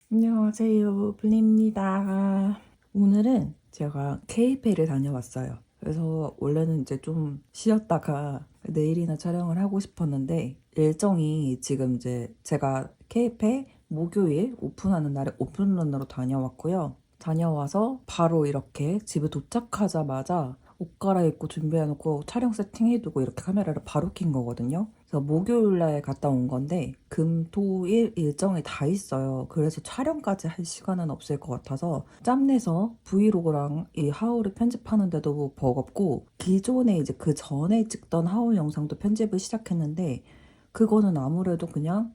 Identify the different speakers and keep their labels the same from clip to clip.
Speaker 1: 안녕하세요, 블리입니다. 오늘은 제가 KP를 다녀왔어요. 그래서 원래는 이제 좀 쉬었다가 내일이나 촬영을 하고 싶었는데 일정이 지금 이제 제가 KP 목요일 오픈하는 날에 오픈런으로 다녀왔고요. 다녀와서 바로 이렇게 집에 도착하자마자 옷 갈아입고 준비해놓고 촬영 세팅해두고 이렇게 카메라를 바로 킨 거거든요. 그래서 목요일날 갔다 온 건데 금, 토, 일 일정이 다 있어요. 그래서 촬영까지 할 시간은 없을 것 같아서 짬내서 브이로그랑 이 하울을 편집하는데도 버겁고 기존에 이제 그 전에 찍던 하울 영상도 편집을 시작했는데 그거는 아무래도 그냥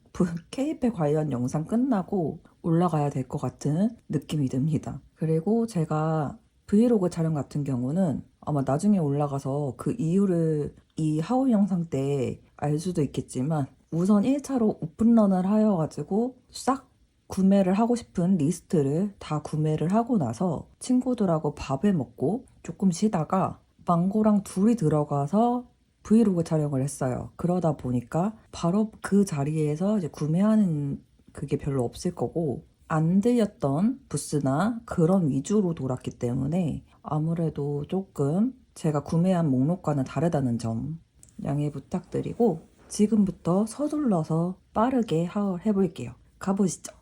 Speaker 1: K패 관련 영상 끝나고 올라가야 될 것 같은 느낌이 듭니다. 그리고 제가 브이로그 촬영 같은 경우는 아마 나중에 올라가서 그 이유를 이 하울 영상 때 알 수도 있겠지만 우선 1차로 오픈런을 하여가지고 싹 구매를 하고 싶은 리스트를 다 구매를 하고 나서 친구들하고 밥을 먹고 조금 쉬다가 망고랑 둘이 들어가서 브이로그 촬영을 했어요. 그러다 보니까 바로 그 자리에서 이제 구매하는 그게 별로 없을 거고 안 들렸던 부스나 그런 위주로 돌았기 때문에 아무래도 조금 제가 구매한 목록과는 다르다는 점 양해 부탁드리고 지금부터 서둘러서 빠르게 해볼게요. 가보시죠.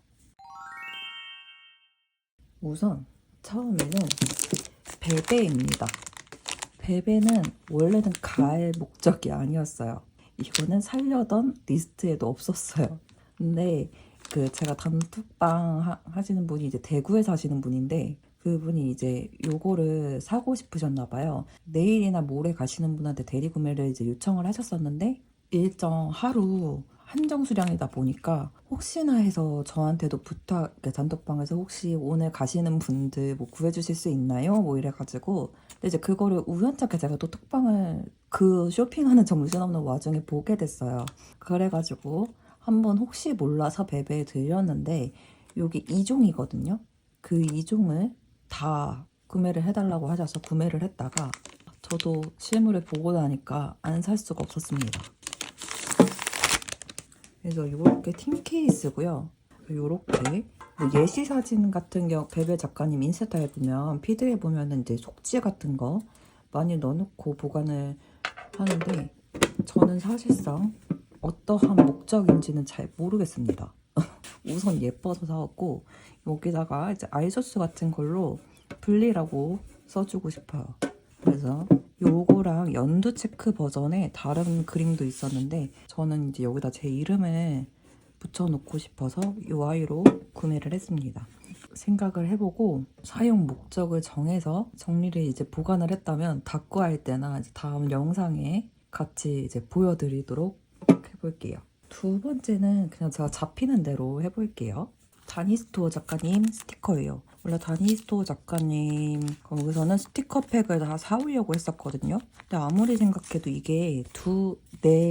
Speaker 1: 우선 처음에는 베베입니다. 베베는 원래는 갈 목적이 아니었어요. 이거는 살려던 리스트에도 없었어요. 근데 그 제가 단톡방 하시는 분이 이제 대구에 사시는 분인데 그분이 이제 요거를 사고 싶으셨나 봐요. 내일이나 모레 가시는 분한테 대리 구매를 이제 요청을 하셨었는데 일정 하루 한정 수량이다 보니까 혹시나 해서 저한테도 단톡방에서 혹시 오늘 가시는 분들 뭐 구해주실 수 있나요? 뭐 이래가지고 근데 이제 그거를 우연찮게 제가 또 톡방을 그 쇼핑하는 정신없는 와중에 보게 됐어요. 그래가지고 한번 혹시 몰라서 배배해 드렸는데 여기 2종이거든요. 그 2종을 다 구매를 해달라고 하셔서 구매를 했다가 저도 실물을 보고 나니까 안 살 수가 없었습니다. 그래서 이렇게 팀 케이스고요. 이렇게 뭐 예시 사진 같은 경우 베베 작가님 인스타에 보면 피드에 보면은 이제 속지 같은 거 많이 넣어놓고 보관을 하는데 저는 사실상 어떠한 목적인지는 잘 모르겠습니다. 우선 예뻐서 사왔고 여기다가 이제 아이소스 같은 걸로 분리라고 써주고 싶어요. 그래서 요거랑 연두 체크 버전의 다른 그림도 있었는데 저는 이제 여기다 제 이름을 붙여놓고 싶어서 이 아이로 구매를 했습니다. 생각을 해보고 사용 목적을 정해서 정리를 이제 보관을 했다면 닦고 할 때나 이제 다음 영상에 같이 이제 보여드리도록 해볼게요. 두 번째는 그냥 제가 잡히는 대로 해볼게요. 다니스토어 작가님 스티커예요. 원래 다니스토어 작가님 거기서는 스티커 팩을 다 사오려고 했었거든요. 근데 아무리 생각해도 이게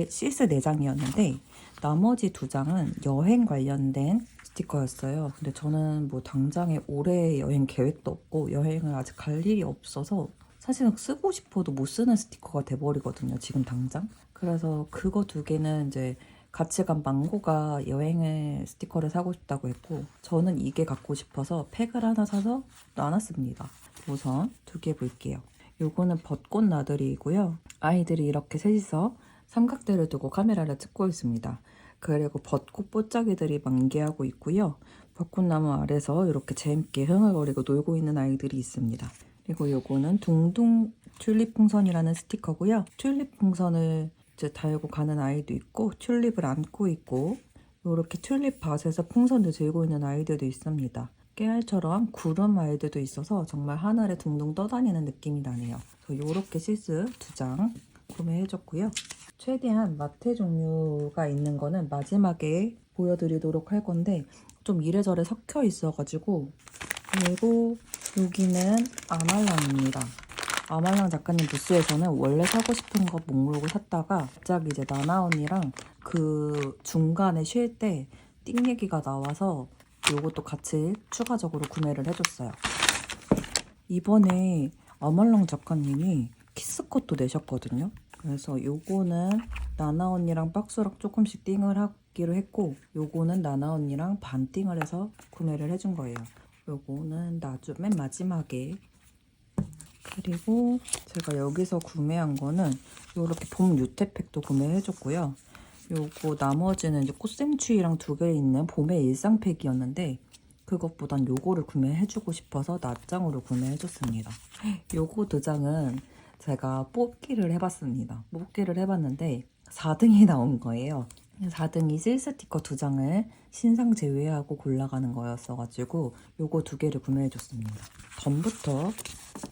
Speaker 1: 실스 4장이었는데 나머지 2장은 여행 관련된 스티커였어요. 근데 저는 뭐 당장에 올해 여행 계획도 없고 여행을 아직 갈 일이 없어서 사실은 쓰고 싶어도 못 쓰는 스티커가 돼버리거든요. 지금 당장. 그래서 그거 2개는 이제 같이 간 망고가 여행을 스티커를 사고 싶다고 했고 저는 이게 갖고 싶어서 팩을 하나 사서 나눴습니다. 우선 2개 볼게요. 요거는 벚꽃 나들이이고요. 아이들이 이렇게 셋이서 삼각대를 두고 카메라를 찍고 있습니다. 그리고 벚꽃 뽀짝이들이 만개하고 있고요. 벚꽃나무 아래서 이렇게 재밌게 흥얼거리고 놀고 있는 아이들이 있습니다. 그리고 요거는 둥둥 튤립 풍선이라는 스티커고요. 튤립 풍선을 이제 달고 가는 아이도 있고 튤립을 안고 있고 이렇게 튤립 밭에서 풍선을 들고 있는 아이들도 있습니다. 깨알처럼 구름 아이들도 있어서 정말 하늘에 둥둥 떠다니는 느낌이 나네요. 이렇게 실스 2장 구매해줬고요. 최대한 마테 종류가 있는 거는 마지막에 보여드리도록 할 건데 좀 이래저래 섞여 있어가지고 그리고 여기는 아말랑입니다. 아말랑 작가님 부스에서는 원래 사고 싶은 거 목록을 샀다가 갑자기 이제 나나 언니랑 그 중간에 쉴 때 띵 얘기가 나와서 요것도 같이 추가적으로 구매를 해줬어요. 이번에 아말랑 작가님이 키스컷도 내셨거든요. 그래서 요거는 나나 언니랑 박스랑 조금씩 띵을 하기로 했고, 요거는 나나 언니랑 반 띵을 해서 구매를 해준 거예요. 요거는 맨 마지막에. 그리고 제가 여기서 구매한 거는 요렇게 봄 유태팩도 구매해줬고요. 요거 나머지는 이제 꽃샘추위랑 두 개 있는 봄의 일상팩이었는데, 그것보단 요거를 구매해주고 싶어서 낱장으로 구매해줬습니다. 요거 2장은 제가 뽑기를 해봤습니다. 뽑기를 해봤는데 4등이 나온 거예요. 4등이 실 스티커 2장을 신상 제외하고 골라가는 거였어가지고 요거 2개를 구매해줬습니다. 덤부터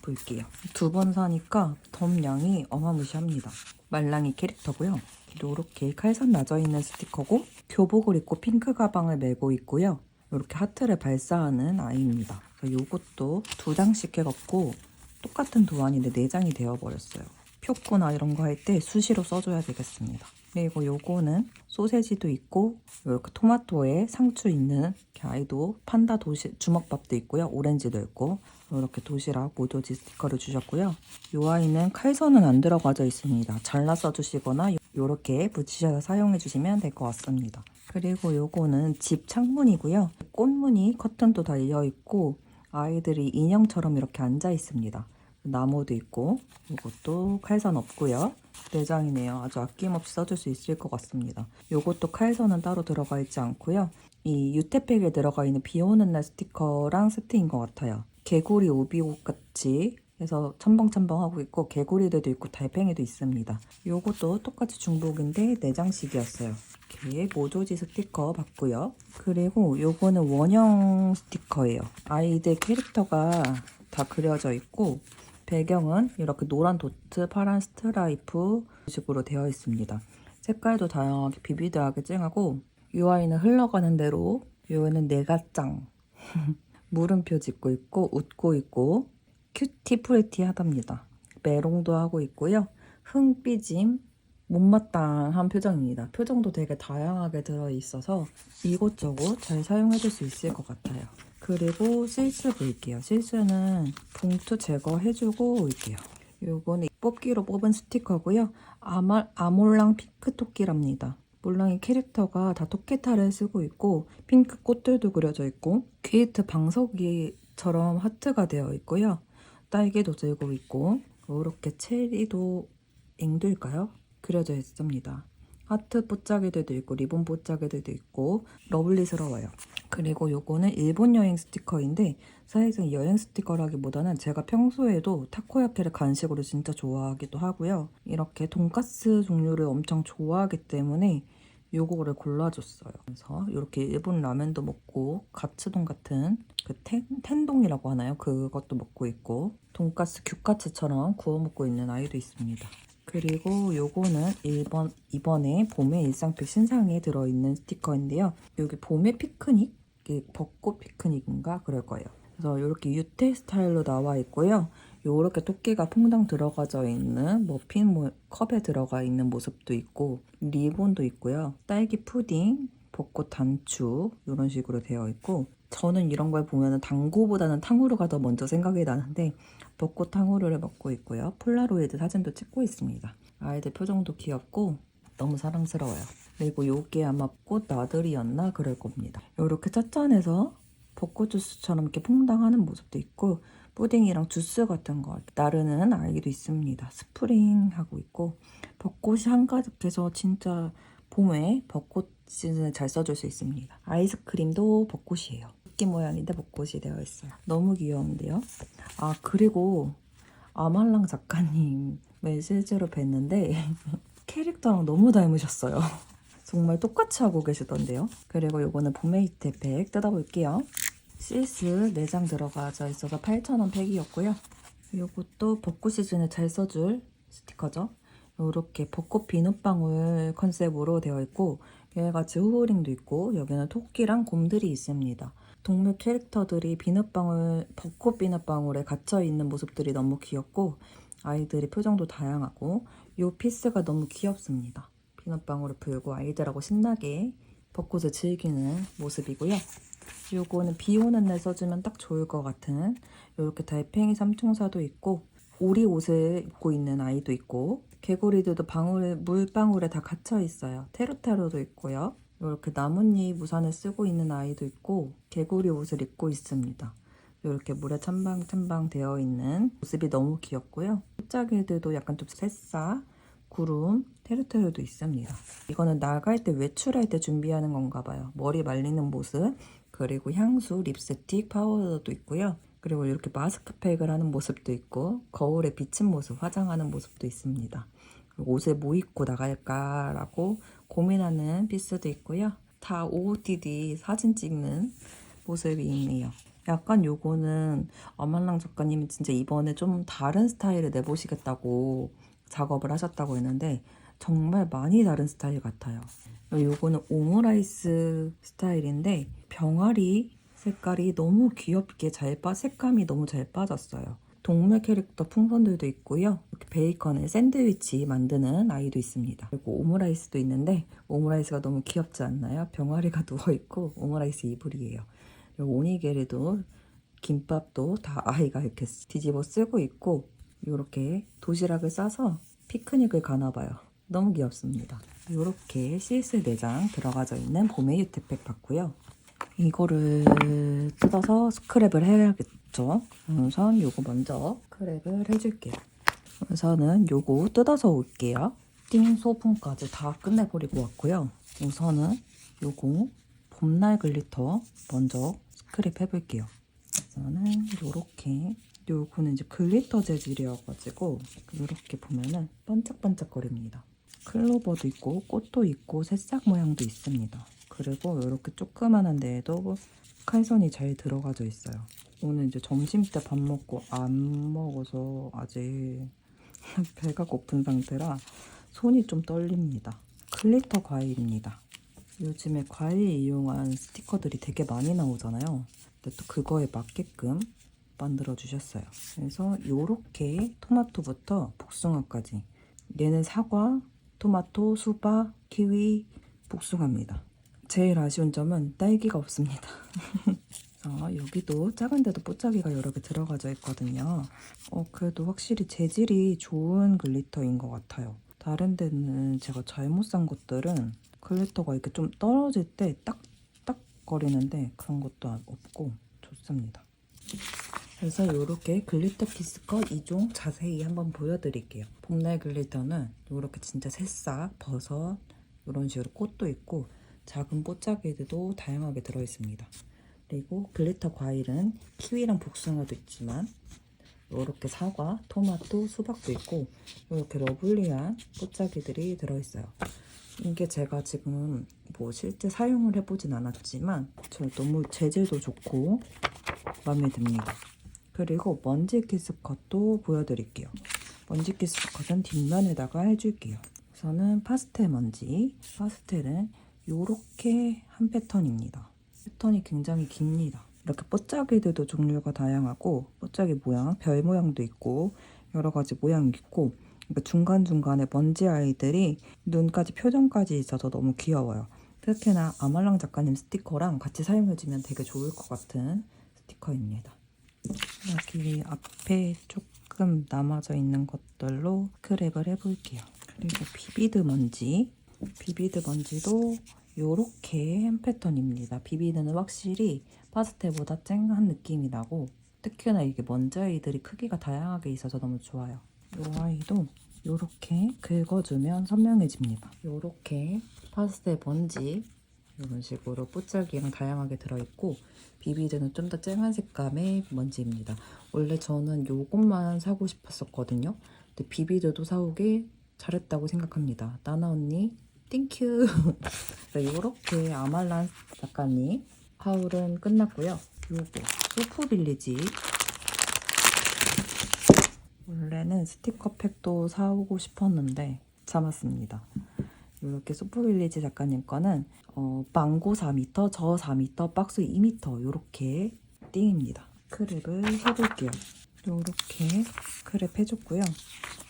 Speaker 1: 볼게요. 2번 사니까 덤 양이 어마무시합니다. 말랑이 캐릭터고요. 이렇게 칼선 나져있는 스티커고, 교복을 입고 핑크 가방을 메고 있고요. 이렇게 하트를 발사하는 아이입니다. 요것도 2장씩 해갖고 똑같은 도안인데 4장이 되어버렸어요. 표구나 이런 거 할 때 수시로 써줘야 되겠습니다. 그리고 요거는 소세지도 있고, 이렇게 토마토에 상추 있는 아이도 판다 주먹밥도 있고요. 오렌지도 있고, 이렇게 도시락 모조지 스티커를 주셨고요. 이 아이는 칼선은 안 들어가져 있습니다. 잘라 써주시거나 이렇게 붙이셔서 사용해 주시면 될 것 같습니다. 그리고 요거는 집 창문이고요. 꽃무늬 커튼도 달려 있고, 아이들이 인형처럼 이렇게 앉아 있습니다. 나무도 있고, 이것도 칼선 없고요. 4장이네요. 아주 아낌없이 써줄 수 있을 것 같습니다. 요것도 칼선은 따로 들어가 있지 않고요. 이 유태팩에 들어가 있는 비 오는 날 스티커랑 세트인 것 같아요. 개구리 오비옷 같이 해서 첨벙첨벙하고 있고, 개구리들도 있고 달팽이도 있습니다. 요것도 똑같이 중복인데 4장씩이었어요. 이렇게 모조지 스티커 받고요. 그리고 요거는 원형 스티커예요. 아이들 캐릭터가 다 그려져 있고, 배경은 이렇게 노란 도트, 파란 스트라이프 식으로 되어 있습니다. 색깔도 다양하게 비비드하게 쨍하고, 이 아이는 흘러가는 대로, 요거는 내가짱 물음표 짓고 있고 웃고 있고 큐티 프레티하답니다. 메롱도 하고 있고요. 흥삐짐 못마땅한 표정입니다. 표정도 되게 다양하게 들어있어서 이곳저곳 잘 사용해줄 수 있을 것 같아요. 그리고 실수 볼게요. 실수는 봉투 제거해주고 올게요. 요거는 뽑기로 뽑은 스티커고요. 아몰랑 핑크 토끼랍니다. 몰랑이 캐릭터가 다 토끼탈을 쓰고 있고, 핑크 꽃들도 그려져 있고, 퀘이트 방석이처럼 하트가 되어 있고요. 딸기도 들고 있고, 이렇게 체리도 앵두일까요? 그려져 있습니다. 하트 뽀짝이들도 있고, 리본 뽀짝이들도 있고, 러블리스러워요. 그리고 요거는 일본 여행 스티커인데, 사이즈는 여행 스티커라기보다는 제가 평소에도 타코야키를 간식으로 진짜 좋아하기도 하고요. 이렇게 돈가스 종류를 엄청 좋아하기 때문에 요거를 골라줬어요. 그래서 이렇게 일본 라면도 먹고, 가츠동 같은 그 텐동이라고 하나요? 그것도 먹고 있고, 돈가스 규카츠처럼 구워 먹고 있는 아이도 있습니다. 그리고 요거는 이번에 봄의 일상팩 신상에 들어있는 스티커인데요. 여기 봄의 피크닉? 벚꽃 피크닉인가? 그럴 거예요. 그래서 이렇게 유태 스타일로 나와 있고요. 요렇게 토끼가 퐁당 들어가져 있는 머핀 컵에 들어가 있는 모습도 있고, 리본도 있고요. 딸기 푸딩, 벚꽃 단추 이런 식으로 되어 있고, 저는 이런 걸 보면 당구보다는 탕후루가 더 먼저 생각이 나는데 벚꽃 탕후루를 먹고 있고요. 폴라로이드 사진도 찍고 있습니다. 아이들 표정도 귀엽고 너무 사랑스러워요. 그리고 요게 아마 꽃 나들이였나 그럴 겁니다. 이렇게 찻잔에서 벚꽃 주스처럼 이렇게 퐁당하는 모습도 있고, 푸딩이랑 주스 같은 거 나르는 아이도 있습니다. 스프링 하고 있고, 벚꽃이 한가득해서 진짜 봄에 벚꽃 시즌을 잘 써줄 수 있습니다. 아이스크림도 벚꽃이에요. 토끼 모양인데 벚꽃이 되어 있어요. 너무 귀여운데요? 아, 그리고 아말랑 작가님을 실제로 뵀는데 캐릭터랑 너무 닮으셨어요. 정말 똑같이 하고 계시던데요. 그리고 요거는 봄메이트팩 뜯어볼게요. 실스 4장 들어가져 있어서 8,000원 팩이었고요. 요것도 벚꽃 시즌에 잘 써줄 스티커죠. 요렇게 벚꽃 비눗방울 컨셉으로 되어 있고, 얘같이 후보링도 있고, 여기는 토끼랑 곰들이 있습니다. 동물 캐릭터들이 벚꽃 비눗방울에 갇혀있는 모습들이 너무 귀엽고, 아이들의 표정도 다양하고, 요 피스가 너무 귀엽습니다. 비눗방울을 불고 아이들하고 신나게 벚꽃을 즐기는 모습이고요. 요거는 비 오는 날 써주면 딱 좋을 것 같은, 이렇게 달팽이 삼총사도 있고, 오리 옷을 입고 있는 아이도 있고 개구리들도 물방울에 다 갇혀 있어요. 테루테루도 있고요. 이렇게 나뭇잎 우산을 쓰고 있는 아이도 있고 개구리 옷을 입고 있습니다. 이렇게 물에 첨방첨방 되어 있는 모습이 너무 귀엽고요. 꽃자기들도 약간 좀 새싹, 구름, 테루테루도 있습니다. 이거는 나갈 때 외출할 때 준비하는 건가 봐요. 머리 말리는 모습, 그리고 향수, 립스틱, 파우더도 있고요. 그리고 이렇게 마스크팩을 하는 모습도 있고 거울에 비친 모습, 화장하는 모습도 있습니다. 그리고 옷을 뭐 입고 나갈까라고 고민하는 피스도 있고요. 다 OOTD 사진 찍는 모습이 있네요. 약간 요거는 어말랑 작가님이 진짜 이번에 좀 다른 스타일을 내보시겠다고 작업을 하셨다고 했는데 정말 많이 다른 스타일 같아요. 요거는 오므라이스 스타일인데 병아리 색깔이 너무 귀엽게 색감이 너무 잘 빠졌어요. 동물 캐릭터 풍선들도 있고요. 이렇게 베이컨을 샌드위치 만드는 아이도 있습니다. 그리고 오므라이스도 있는데 오므라이스가 너무 귀엽지 않나요? 병아리가 누워있고 오므라이스 이불이에요. 그리고 오니게리도 김밥도 다 아이가 이렇게 뒤집어 쓰고 있고 이렇게 도시락을 싸서 피크닉을 가나 봐요. 너무 귀엽습니다. 이렇게 실스 4장 들어가져 있는 봄의 유태팩 봤고요. 이거를 뜯어서 스크랩을 해야겠죠. 우선 요거 먼저 스크랩을 해줄게요. 우선은 요거 뜯어서 올게요. 띵 소품까지 다 끝내버리고 왔고요. 우선은 요거 봄날 글리터 먼저 스크랩 해볼게요. 우선은 요렇게 요거는 이제 글리터 재질이어가지고 이렇게 보면은 반짝반짝거립니다. 클로버도 있고 꽃도 있고 새싹 모양도 있습니다. 그리고 이렇게 조그만한 데에도 칼선이 잘 들어가져 있어요. 오늘 이제 점심때 밥 먹고 안 먹어서 아직 배가 고픈 상태라 손이 좀 떨립니다. 글리터 과일입니다. 요즘에 과일 이용한 스티커들이 되게 많이 나오잖아요. 근데 또 그거에 맞게끔 만들어 주셨어요. 그래서 요렇게 토마토부터 복숭아까지 얘는 사과, 토마토, 수박, 키위, 복숭아입니다. 제일 아쉬운 점은 딸기가 없습니다. 여기도 작은데도 뽀짝이가 여러 개 들어가져 있거든요. 그래도 확실히 재질이 좋은 글리터인 것 같아요. 다른 데는 제가 잘못 산 것들은 글리터가 이렇게 좀 떨어질 때 딱딱거리는데 그런 것도 없고 좋습니다. 그래서 이렇게 글리터 피스컷 2종 자세히 한번 보여드릴게요. 봄날 글리터는 이렇게 진짜 새싹, 버섯 이런 식으로 꽃도 있고 작은 뽀짝이들도 다양하게 들어있습니다. 그리고 글리터 과일은 키위랑 복숭아도 있지만 이렇게 사과, 토마토, 수박도 있고 이렇게 러블리한 뽀짝이들이 들어있어요. 이게 제가 지금 뭐 실제 사용을 해보진 않았지만 저 너무 재질도 좋고 마음에 듭니다. 그리고 먼지 키스컷도 보여드릴게요. 먼지 키스컷은 뒷면에다가 해줄게요. 우선은 파스텔 먼지. 파스텔은 이렇게 한 패턴입니다. 패턴이 굉장히 깁니다. 이렇게 뽀짝이들도 종류가 다양하고 뽀짝이 모양, 별 모양도 있고 여러 가지 모양이 있고 그러니까 중간중간에 먼지 아이들이 눈까지 표정까지 있어서 너무 귀여워요. 특히나 아말랑 작가님 스티커랑 같이 사용해주면 되게 좋을 것 같은 스티커입니다. 여기 앞에 조금 남아져 있는 것들로 스크랩을 해볼게요. 그리고 비비드 먼지. 비비드 먼지도 요렇게 한 패턴입니다. 비비드는 확실히 파스텔보다 쨍한 느낌이 나고 특히나 이게 먼지 아이들이 크기가 다양하게 있어서 너무 좋아요. 이 아이도 요렇게 긁어주면 선명해집니다. 요렇게 파스텔 먼지 이런 식으로 뽀짝이랑 다양하게 들어있고 비비드는 좀 더 쨍한 색감의 먼지입니다. 원래 저는 요것만 사고 싶었었거든요. 근데 비비드도 사오길 잘했다고 생각합니다. 나나 언니 땡큐. 이렇게 아말란 작가님 하울은 끝났고요. 요거 소프빌리지 원래는 스티커 팩도 사오고 싶었는데 참았습니다. 이렇게 소프빌리지 작가님 거는 망고 4m, 저 4m, 박스 2m 이렇게 띵입니다. 크랩을 해볼게요. 이렇게 크랩 해줬고요.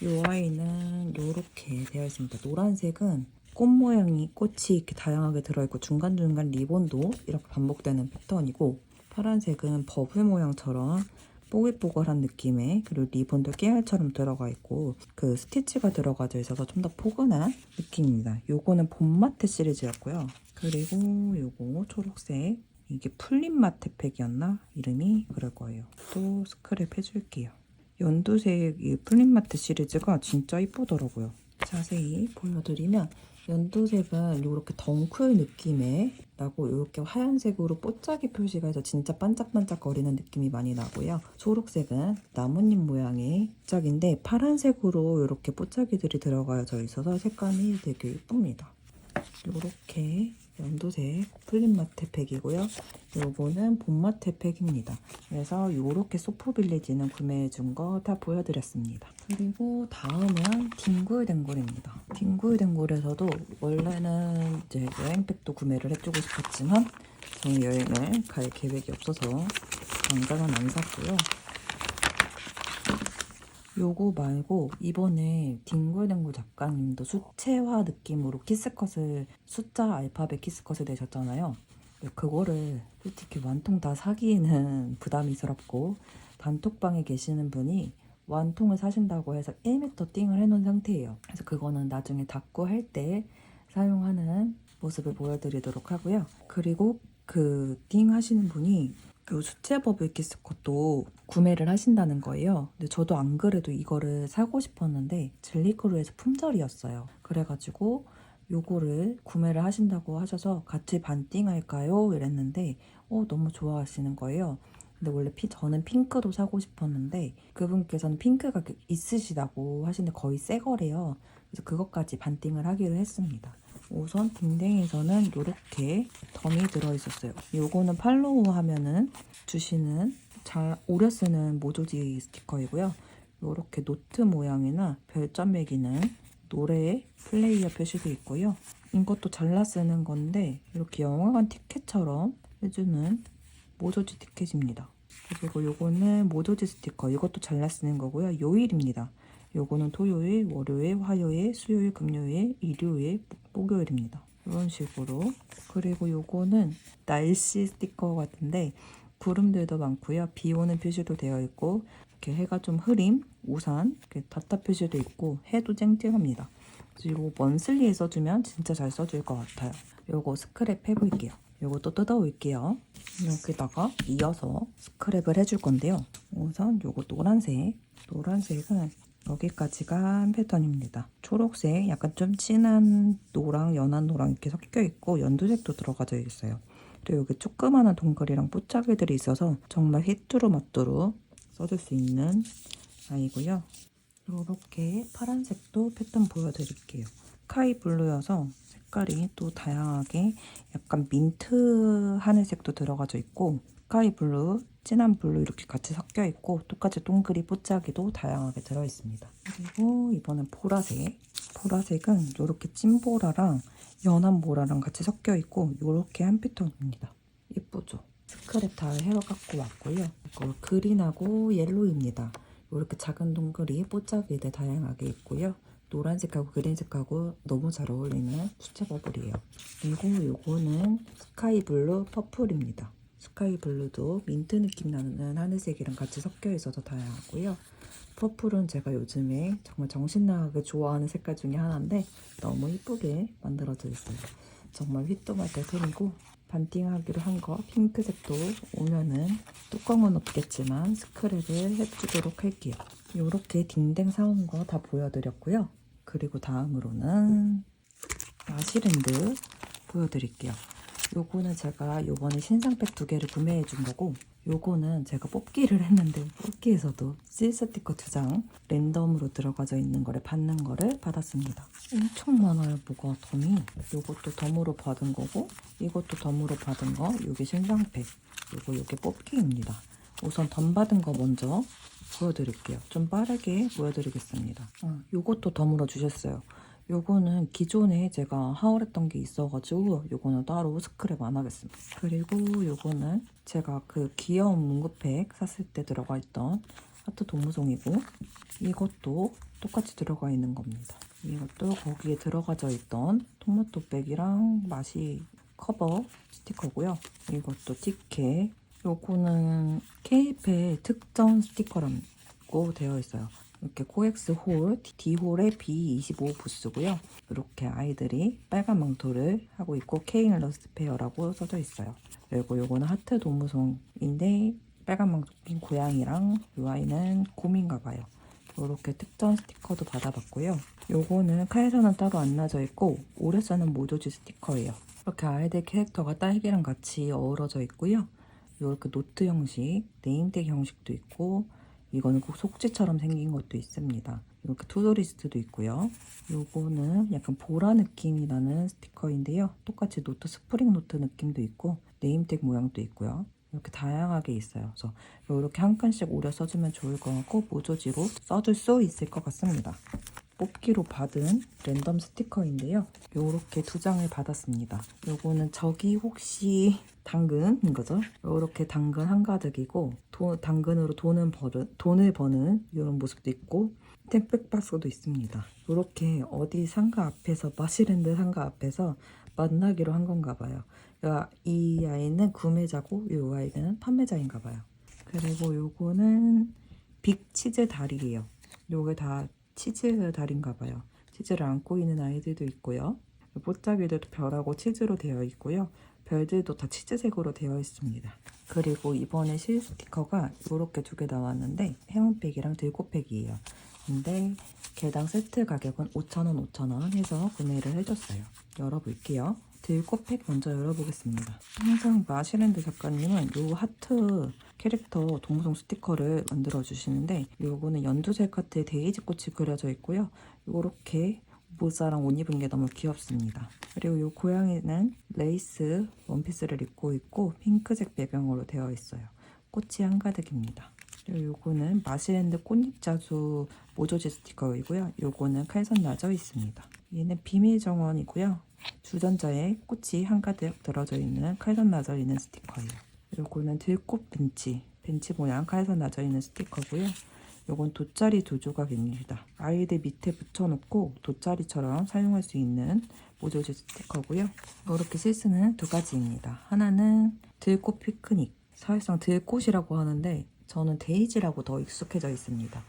Speaker 1: 이 아이는 이렇게 되어 있습니다. 노란색은 꽃 모양이 꽃이 이렇게 다양하게 들어있고 중간중간 리본도 이렇게 반복되는 패턴이고 파란색은 버블 모양처럼 뽀글뽀글한 느낌의, 그리고 리본도 깨알처럼 들어가 있고 그 스티치가 들어가져 있어서 좀 더 포근한 느낌입니다. 요거는 봄마테 시리즈였고요. 그리고 요거 초록색, 이게 풀립마테 팩이었나? 이름이 그럴 거예요. 또 스크랩 해줄게요. 연두색 이 풀립마테 시리즈가 진짜 이쁘더라고요. 자세히 보여드리면 연두색은 이렇게 덩쿨 느낌의 나고 이렇게 하얀색으로 뽀짝이 표시가 해서 진짜 반짝반짝거리는 느낌이 많이 나고요. 초록색은 나뭇잎 모양의 짝인데 파란색으로 이렇게 뽀짝이들이 들어가져 있어서 색감이 되게 예쁩니다. 이렇게 연두색 플립마테 팩이고요. 요거는 봄마테 팩입니다. 그래서 이렇게 소포빌리지는 구매해준 거 다 보여드렸습니다. 그리고 다음은 딩굴댕굴입니다. 딩굴댕굴에서도 원래는 이제 여행팩도 구매를 해주고 싶었지만 저는 여행을 갈 계획이 없어서 당장은 안 샀고요. 요거 말고 이번에 딩굴댕굴 작가님도 수채화 느낌으로 키스컷을 숫자 알파벳 키스컷을 내셨잖아요. 그거를 솔직히 완통 다 사기에는 부담이스럽고 단톡방에 계시는 분이 완통을 사신다고 해서 1m 띵을 해놓은 상태예요. 그래서 그거는 나중에 닫고 할 때 사용하는 모습을 보여드리도록 하고요. 그리고 그 띵 하시는 분이 그 수채 버블 키스컷도 구매를 하신다는 거예요. 근데 저도 안 그래도 이거를 사고 싶었는데 젤리크루에서 품절이었어요. 그래가지고 요거를 구매를 하신다고 하셔서 같이 반띵할까요? 이랬는데 너무 좋아하시는 거예요. 근데 원래 저는 핑크도 사고 싶었는데 그분께서는 핑크가 있으시다고 하시는데 거의 새 거래요. 그래서 그것까지 반띵을 하기로 했습니다. 우선 딩댕에서는 이렇게 덤이 들어있었어요. 요거는 팔로우 하면은 주시는 잘 오래 쓰는 모조지 스티커이고요. 이렇게 노트 모양이나 별점 매기는 노래 플레이어 표시도 있고요. 이것도 잘라 쓰는 건데 이렇게 영화관 티켓처럼 해주는 모조지 티켓입니다. 그리고 요거는 모조지 스티커, 이것도 잘라 쓰는 거고요. 요일입니다. 요거는 토요일, 월요일, 화요일, 수요일, 금요일, 일요일, 목요일입니다. 이런 식으로. 그리고 요거는 날씨 스티커 같은데 구름들도 많고요. 비 오는 표시도 되어 있고 이렇게 해가 좀 흐림, 우산, 이렇게 다타 표시도 있고 해도 쨍쨍합니다. 그래서 이거 먼슬리에 써주면 진짜 잘 써줄 것 같아요. 요거 스크랩 해볼게요. 요것도 뜯어올게요. 여기다가 이어서 스크랩을 해줄 건데요. 우선 요거 노란색은 여기까지가 한 패턴입니다. 초록색, 약간 좀 진한 노랑, 연한 노랑 이렇게 섞여 있고 연두색도 들어가져 있어요. 그리고 여기 조그마한 동글이랑 뽀짝이들이 있어서 정말 히뚜루마뚜루 써줄 수 있는 아이고요. 이렇게 파란색도 패턴 보여드릴게요. 스카이 블루여서 색깔이 또 다양하게 약간 민트 하늘색도 들어가져 있고 스카이 블루, 진한 블루 이렇게 같이 섞여 있고 똑같이 동그리 뽀짝이도 다양하게 들어있습니다. 그리고 이번엔 보라색은 이렇게 찐보라랑 연한 보라랑 같이 섞여 있고 이렇게 한 패턴입니다. 예쁘죠? 스크랩 다 해갖고 왔고요. 이거 그린하고 옐로우입니다. 이렇게 작은 동그리 뽀짝이들 다양하게 있고요. 노란색하고 그린색하고 너무 잘 어울리는 수채 버블이에요. 그리고 요거는 스카이 블루 퍼플입니다. 스카이 블루도 민트 느낌 나는 하늘색이랑 같이 섞여 있어서 다양하고요. 퍼플은 제가 요즘에 정말 정신나게 좋아하는 색깔 중에 하나인데 너무 이쁘게 만들어져 있어요. 정말 휘뚜마뚜 색이고 반띵하기로 한 거 핑크색도 오면은 뚜껑은 없겠지만 스크랩을 해주도록 할게요. 이렇게 딩댕 사온 거 다 보여드렸고요. 그리고 다음으로는 마시랜드 보여드릴게요. 요거는 제가 요번에 신상팩 2개를 구매해 준 거고 요거는 제가 뽑기를 했는데 뽑기에서도 실 스티커 2장 랜덤으로 들어가져 있는 거를 받는 거를 받았습니다. 엄청 많아요. 뭐가 덤이. 요것도 덤으로 받은 거고 이것도 덤으로 받은 거. 요게 신상팩. 요게 뽑기입니다. 우선 덤 받은 거 먼저 보여드릴게요. 좀 빠르게 보여드리겠습니다. 요것도 덤으로 주셨어요. 요거는 기존에 제가 하울했던 게 있어가지고 요거는 따로 스크랩 안 하겠습니다. 그리고 요거는 제가 그 귀여운 문구팩 샀을 때 들어가 있던 하트 동무송이고 이것도 똑같이 들어가 있는 겁니다. 이것도 거기에 들어가져 있던 토마토백이랑 맛이 커버 스티커고요. 이것도 티켓 요거는 케이페 특전 스티커라고 되어 있어요. 이렇게 코엑스 홀, D홀의 B25 부스고요. 이렇게 아이들이 빨간 망토를 하고 있고 케인 러스페어라고 써져 있어요. 그리고 요거는 하트 도무송인데 빨간 망토 낀 고양이랑 요 아이는 곰인가 봐요. 이렇게 특전 스티커도 받아봤고요. 요거는 칼에서는 따로 안 나져 있고 오래 쓰는 모조지 스티커예요. 이렇게 아이들 캐릭터가 딸기랑 같이 어우러져 있고요. 이렇게 노트 형식, 네임택 형식도 있고 이거는 꼭 속지처럼 생긴 것도 있습니다. 이렇게 투도리스트도 있고요. 요거는 약간 보라 느낌이 나는 스티커인데요. 똑같이 노트 스프링 노트 느낌도 있고 네임택 모양도 있고요. 이렇게 다양하게 있어요. 그래서 이렇게 한 칸씩 오려 써주면 좋을 것 같고 모조지로 써줄 수 있을 것 같습니다. 뽑기로 받은 랜덤 스티커인데요. 요렇게 2장을 받았습니다. 요거는 저기 혹시 당근인 거죠? 요렇게 당근 한가득이고 당근으로 돈을 버는 이런 모습도 있고 택배박스도 있습니다. 요렇게 어디 상가 앞에서 마시랜드 상가 앞에서 만나기로 한 건가 봐요. 이 아이는 구매자고 이 아이는 판매자인가 봐요. 그리고 요거는 빅 치즈 다리예요. 요게 다 치즈 달인가 봐요. 치즈를 안고 있는 아이들도 있고요. pot자기들도 별하고 치즈로 되어 있고요. 별들도 다 치즈색으로 되어 있습니다. 그리고 이번에 실 스티커가 이렇게 2개 나왔는데 행운팩이랑 들꽃팩이에요. 근데 개당 세트 가격은 5,000원, 5,000원 해서 구매를 해줬어요. 열어볼게요. 들꽃팩 먼저 열어보겠습니다. 항상 마시랜드 작가님은 요 하트 캐릭터 동무송 스티커를 만들어 주시는데 요거는 연두색 하트에 데이지 꽃이 그려져 있고요. 요렇게 모자랑 옷 입은 게 너무 귀엽습니다. 그리고 요 고양이는 레이스 원피스를 입고 있고 핑크색 배경으로 되어 있어요. 꽃이 한가득입니다. 그리고 요거는 마시랜드 꽃잎자수 모조지 스티커이고요. 요거는 칼선 나져 있습니다. 얘는 비밀 정원이고요. 주전자에 꽃이 한가득 들어져 있는 칼선 나져 있는 스티커예요. 요거는 들꽃 벤치 모양 칼선 나져 있는 스티커고요. 요건 돗자리 2조각입니다. 아이들 밑에 붙여놓고 돗자리처럼 사용할 수 있는 모조지 스티커고요. 이렇게 실수는 2가지입니다. 하나는 들꽃 피크닉. 사실상 들꽃이라고 하는데 저는 데이지라고 더 익숙해져 있습니다.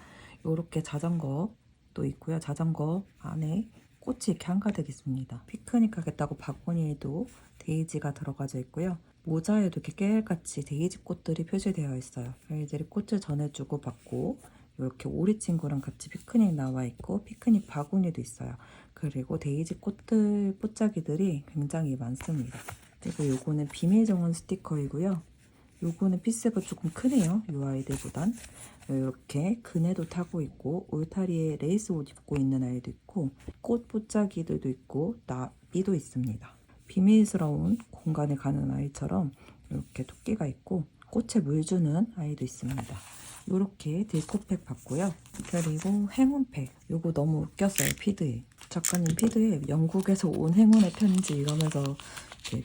Speaker 1: 이렇게 자전거도 있고요. 자전거 안에 꽃이 이렇게 한가득 있습니다. 피크닉 하겠다고 바구니에도 데이지가 들어가져 있고요. 모자에도 이렇게 깨알같이 데이지 꽃들이 표시되어 있어요. 아이들이 꽃을 전해주고 받고 이렇게 오리 친구랑 같이 피크닉 나와 있고 피크닉 바구니도 있어요. 그리고 데이지 꽃들 꽃자기들이 굉장히 많습니다. 그리고 요거는 비밀 정원 스티커이고요. 요거는 피스가 조금 크네요. 요 아이들보단. 이렇게 그네도 타고 있고 울타리에 레이스 옷 입고 있는 아이도 있고 꽃 pot자기들도 있고 나비도 있습니다. 비밀스러운 공간에 가는 아이처럼 이렇게 토끼가 있고 꽃에 물 주는 아이도 있습니다. 이렇게 들꽃팩 봤고요. 그리고 행운팩. 요거 너무 웃겼어요. 피드에. 작가님 피드에 영국에서 온 행운의 편지 이러면서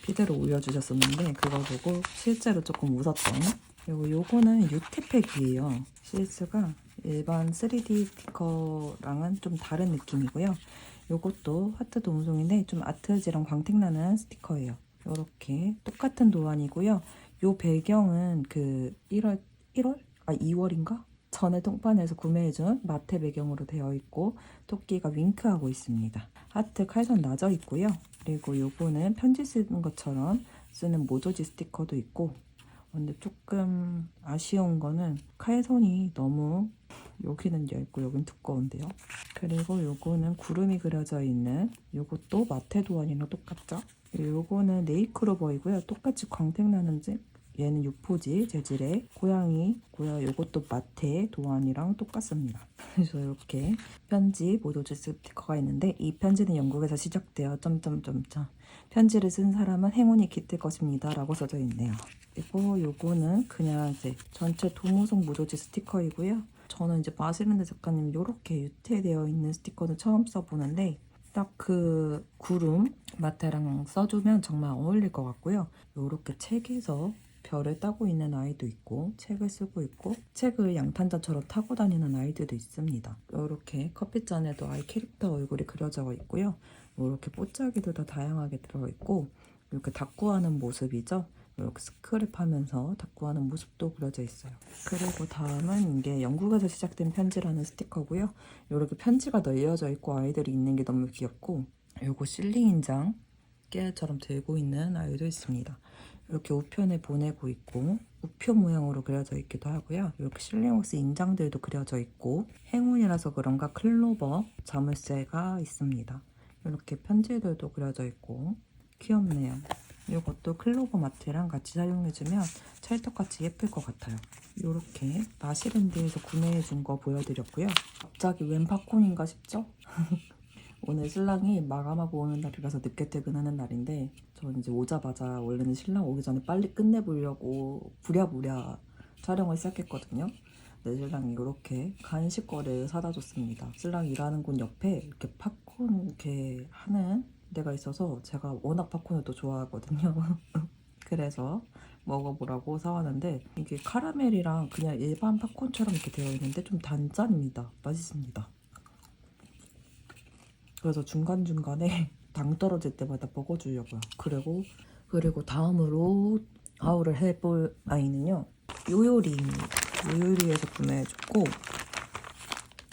Speaker 1: 피드를 올려주셨었는데 그거 보고 실제로 조금 웃었던. 그리고 요거는 유태팩이에요. 실수가 일반 3D 스티커랑은 좀 다른 느낌이고요. 요것도 하트 도무송인데 좀 아트지랑 광택나는 스티커예요. 요렇게 똑같은 도안이고요. 요 배경은 그 2월인가? 전에 통판에서 구매해준 마테 배경으로 되어 있고 토끼가 윙크하고 있습니다. 하트 칼선 나져 있고요. 그리고 요거는 편지 쓰는 것처럼 쓰는 모조지 스티커도 있고 근데 조금 아쉬운 거는 칼선이 너무 여기는 얇고 여긴 두꺼운데요. 그리고 요거는 구름이 그려져 있는 요것도 마테 도안이랑 똑같죠? 요거는 네이크로버이고요. 똑같이 광택나는지 얘는 유포지 재질의 고양이고요. 요것도 마테 도안이랑 똑같습니다. 그래서 이렇게 편지 모조지 스티커가 있는데 이 편지는 영국에서 시작되어 점점점점 편지를 쓴 사람은 행운이 깃들 것입니다 라고 써져 있네요. 그리고 요거는 그냥 이제 전체 도무송 모조지 스티커이고요. 저는 이제 마시랜드 작가님 이렇게 유태되어 있는 스티커는 처음 써보는데 딱 그 구름 마테랑 써주면 정말 어울릴 것 같고요. 요렇게 책에서 별을 따고 있는 아이도 있고 책을 쓰고 있고 책을 양탄자처럼 타고 다니는 아이들도 있습니다. 이렇게 커피잔에도 아이 캐릭터 얼굴이 그려져 있고요. 이렇게 pot자기도 다 다양하게 들어있고 이렇게 닦고 하는 모습이죠. 이렇게 스크랩하면서 닦고하는 모습도 그려져 있어요. 그리고 다음은 이게 영국에서 시작된 편지라는 스티커고요. 이렇게 편지가 널려져 있고 아이들이 있는 게 너무 귀엽고, 요거 실링 인장 깨알처럼 들고 있는 아이도 있습니다. 이렇게 우편을 보내고 있고, 우표 모양으로 그려져 있기도 하고요. 이렇게 실링왁스 인장들도 그려져 있고, 행운이라서 그런가 클로버 자물쇠가 있습니다. 이렇게 편지들도 그려져 있고 귀엽네요. 이것도 클로버 마트랑 같이 사용해주면 찰떡같이 예쁠 것 같아요. 이렇게 마시랜드에서 구매해준 거 보여드렸고요. 갑자기 웬 팝콘인가 싶죠? 오늘 신랑이 마감하고 오는 날이라서 늦게 퇴근하는 날인데, 저는 이제 오자마자 원래는 신랑 오기 전에 빨리 끝내보려고 부랴부랴 촬영을 시작했거든요. 네, 신랑이 이렇게 간식거리를 사다 줬습니다. 신랑 일하는 곳 옆에 이렇게 팝콘 이렇게 하는 데가 있어서 제가 워낙 팝콘을 또 좋아하거든요. 그래서 먹어보라고 사왔는데, 이게 카라멜이랑 그냥 일반 팝콘처럼 이렇게 되어 있는데 좀 단짠입니다. 맛있습니다. 그래서 중간중간에 당 떨어질 때마다 먹어주려고요. 그리고 다음으로 아우를 해볼 아이는요, 요요리입니다. 요요리에서 구매해줬고,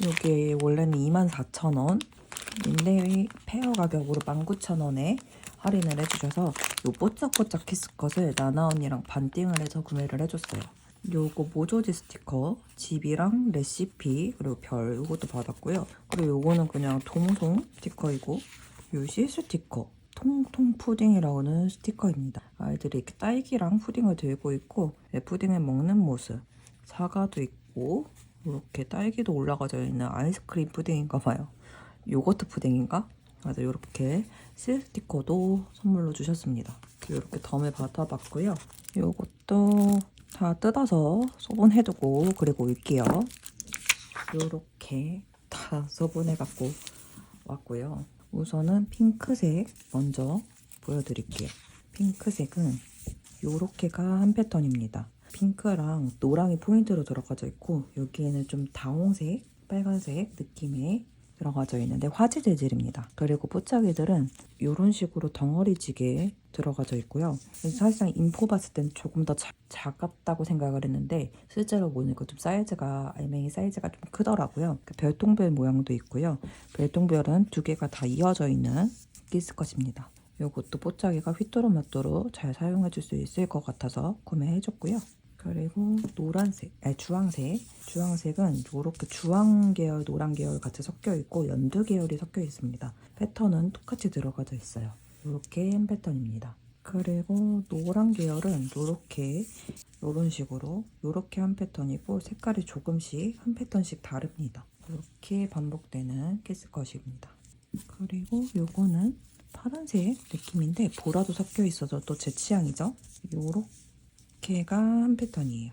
Speaker 1: 이게 원래는 24,000원인데 페어 가격으로 19,000원에 할인을 해주셔서 요 뽀짝뽀짝 키스컷을 나나 언니랑 반띵을 해서 구매를 해줬어요. 요거 모조지 스티커, 집이랑 레시피, 그리고 별 요것도 받았고요. 그리고 요거는 그냥 동송 스티커이고, 요 실 스티커 통통 푸딩이라고는 스티커입니다. 아이들이 이렇게 딸기랑 푸딩을 들고 있고, 푸딩을 먹는 모습, 사과도 있고, 이렇게 딸기도 올라가져 있는 아이스크림 푸딩인가 봐요. 요거트 푸딩인가? 맞아, 이렇게 실 스티커도 선물로 주셨습니다. 이렇게 덤을 받아봤고요. 요것도 다 뜯어서 소분해두고 그리고 올게요. 이렇게 다 소분해갖고 왔고요. 우선은 핑크색 먼저 보여드릴게요. 핑크색은 요렇게가 한 패턴입니다. 핑크랑 노랑이 포인트로 들어가져 있고, 여기에는 좀 다홍색, 빨간색 느낌의 들어가져 있는데 화지 재질입니다. 그리고 뽀짝이들은 이런 식으로 덩어리지게 들어가져 있고요. 사실상 인포 봤을 땐 조금 더 작았다고 생각을 했는데, 실제로 보니까 좀 사이즈가, 알맹이 사이즈가 좀 크더라고요. 별똥별 모양도 있고요. 별똥별은 두 개가 다 이어져 있는 키스컷입니다. 이것도 뽀짝이가 휘뚜루마뚜루 잘 사용해줄 수 있을 것 같아서 구매해줬고요. 그리고 노란색, 주황색은 이렇게 주황 계열, 노란 계열 같이 섞여 있고 연두 계열이 섞여 있습니다. 패턴은 똑같이 들어가져 있어요. 이렇게 한 패턴입니다. 그리고 노란 계열은 이런 식으로 이렇게 한 패턴이고, 색깔이 조금씩 한 패턴씩 다릅니다. 이렇게 반복되는 키스컷입니다. 그리고 요거는 파란색 느낌인데 보라도 섞여 있어서 또 제 취향이죠. 요렇게가 한 패턴이에요.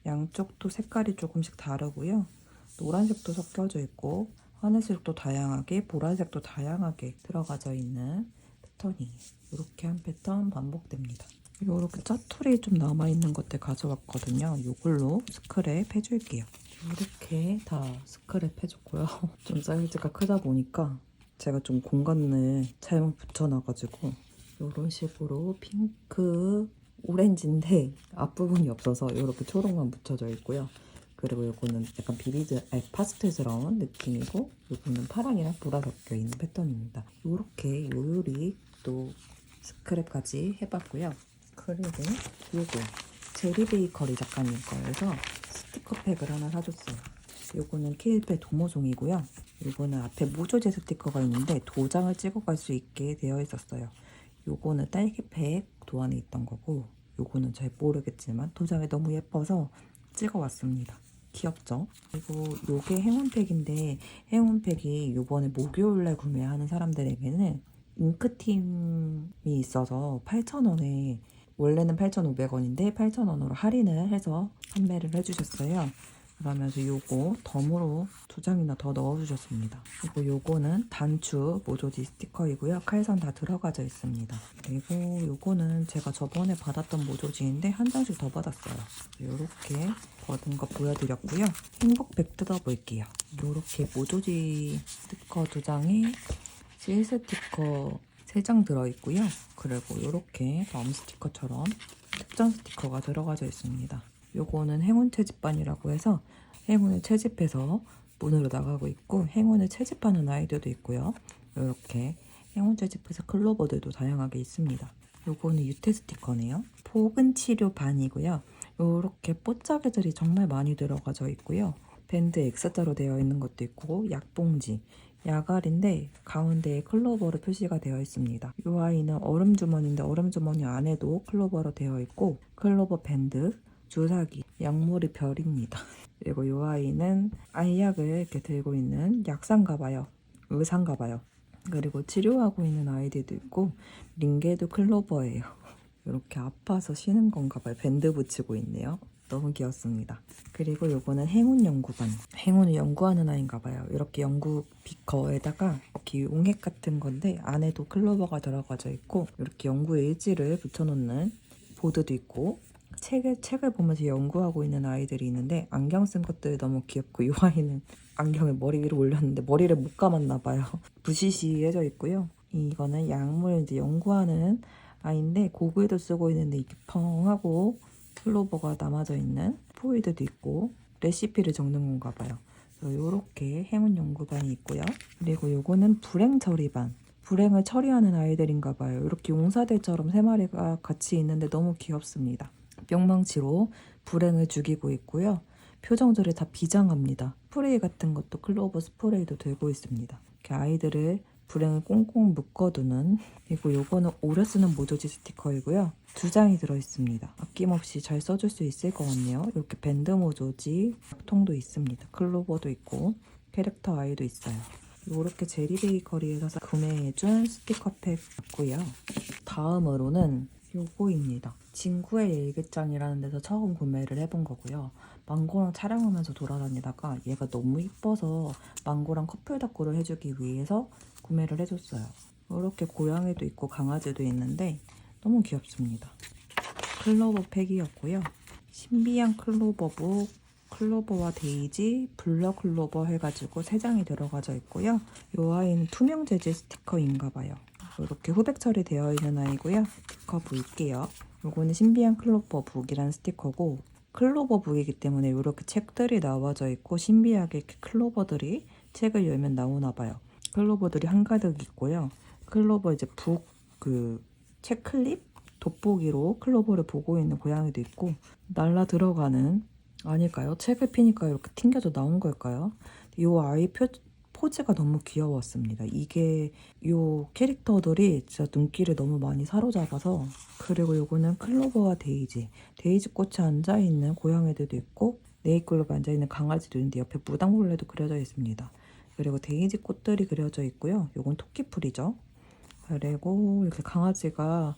Speaker 1: 양쪽도 색깔이 조금씩 다르고요. 노란색도 섞여져 있고 하늘색도 다양하게, 보라색도 다양하게 들어가져 있는 패턴이에요. 이렇게 한 패턴 반복됩니다. 이렇게 짜투리 좀 남아있는 것들 가져왔거든요. 이걸로 스크랩 해줄게요. 이렇게 다 스크랩 해줬고요. 좀 사이즈가 크다 보니까 제가 좀 공간을 잘못 붙여놔가지고 이런 식으로 핑크, 오렌지인데 앞부분이 없어서 이렇게 초록만 붙여져 있고요. 그리고 이거는 약간 파스텔스러운 느낌이고, 이거는 파랑이랑 보라 섞여 있는 패턴입니다. 이렇게 요요리 또 스크랩까지 해봤고요. 그리고 요거 제리 베이커리 작가님 거에서 스티커 팩을 하나 사줬어요. 요거는 케일페 도모송이고요. 요거는 앞에 모조제 스티커가 있는데 도장을 찍어갈 수 있게 되어 있었어요. 요거는 딸기팩 도안에 있던 거고, 요거는 잘 모르겠지만 도장이 너무 예뻐서 찍어왔습니다. 귀엽죠? 그리고 요게 행운팩인데, 행운팩이 요번에 목요일날 구매하는 사람들에게는 잉크팀이 있어서 8,000원에, 원래는 8,500원인데 8,000원으로 할인을 해서 판매를 해주셨어요. 그러면서 요거 덤으로 2장이나 더 넣어주셨습니다. 그리고 요거는 단추 모조지 스티커이고요. 칼선 다 들어가져 있습니다. 그리고 요거는 제가 저번에 받았던 모조지인데 한 장씩 더 받았어요. 요렇게 받은 거 보여드렸고요. 행복백 뜯어볼게요. 요렇게 모조지 스티커 2장에 실 스티커 3장 들어있고요. 그리고 요렇게 덤 스티커처럼 확장 스티커가 들어가져 있습니다. 요거는 행운 채집반이라고 해서 행운을 채집해서 문으로 나가고 있고, 행운을 채집하는 아이들도 있고요. 이렇게 행운 채집해서 클로버들도 다양하게 있습니다. 요거는 유태 스티커네요. 포근 치료 반이고요. 요렇게 뽀짝이들이 정말 많이 들어가져 있고요. 밴드 X자로 되어 있는 것도 있고, 약봉지, 야갈인데 가운데에 클로버로 표시가 되어 있습니다. 이 아이는 얼음 주머니인데 얼음 주머니 안에도 클로버로 되어 있고, 클로버 밴드, 주사기, 약물이 별입니다. 그리고 이 아이는 아이약을 이렇게 들고 있는 약사인가 봐요. 의사인가 봐요. 그리고 치료하고 있는 아이들도 있고, 링게도 클로버예요. 이렇게 아파서 쉬는 건가 봐요. 밴드 붙이고 있네요. 너무 귀엽습니다. 그리고 요거는 행운 연구반. 행운을 연구하는 아이인가 봐요. 이렇게 연구 비커에다가 이렇게 용액 같은 건데 안에도 클로버가 들어가져 있고, 이렇게 연구 일지를 붙여놓는 보드도 있고, 책을 보면서 연구하고 있는 아이들이 있는데, 안경 쓴 것들이 너무 귀엽고, 이 아이는 안경을 머리 위로 올렸는데 머리를 못 감았나 봐요. 부시시해져 있고요. 이거는 약물 이제 연구하는 아이인데 고글도 쓰고 있는데 이렇게 펑하고 클로버가 남아져 있는 포이드도 있고, 레시피를 적는 건가 봐요. 이렇게 행운 연구반이 있고요. 그리고 요거는 불행 처리반. 불행을 처리하는 아이들인가 봐요. 이렇게 용사들처럼 세 마리가 같이 있는데 너무 귀엽습니다. 뿅망치로 불행을 죽이고 있고요. 표정들이 다 비장합니다. 스프레이 같은 것도, 클로버 스프레이도 들고 있습니다. 이렇게 아이들을 불행을 꽁꽁 묶어두는. 그리고 요거는 오래 쓰는 모조지 스티커이고요. 2장이 들어있습니다. 아낌없이 잘 써줄 수 있을 것 같네요. 이렇게 밴드 모조지 통도 있습니다. 클로버도 있고 캐릭터 아이도 있어요. 이렇게 제리베이커리에서 구매해준 스티커팩 같고요. 다음으로는 요거입니다. 진구의 일기장이라는 데서 처음 구매를 해본 거고요. 망고랑 촬영하면서 돌아다니다가 얘가 너무 이뻐서 망고랑 커플 닥구를 해주기 위해서 구매를 해줬어요. 이렇게 고양이도 있고 강아지도 있는데 너무 귀엽습니다. 클로버 팩이었고요. 신비한 클로버북, 클로버와 데이지, 블러 클로버 해가지고 3장이 들어가져 있고요. 이 아이는 투명 재질 스티커인가 봐요. 이렇게 후백 처리되어 있는 아이고요. 스티커 볼게요. 요거는 신비한 클로버북이라는 스티커고, 클로버북이기 때문에 이렇게 책들이 나와져 있고, 신비하게 이렇게 클로버들이 책을 열면 나오나 봐요. 클로버들이 한가득 있고요. 클로버 이제 책 클립? 돋보기로 클로버를 보고 있는 고양이도 있고, 날라 들어가는, 아닐까요? 책을 피니까 이렇게 튕겨져 나온 걸까요? 이 아이 포즈가 너무 귀여웠습니다. 이게 요 캐릭터들이 진짜 눈길을 너무 많이 사로잡아서. 그리고 요거는 클로버와 데이지 꽃에 앉아있는 고양이들도 있고, 네잎글로브 앉아있는 강아지도 있는데 옆에 무당벌레도 그려져 있습니다. 그리고 데이지 꽃들이 그려져 있고요. 요건 토끼풀이죠. 그리고 이렇게 강아지가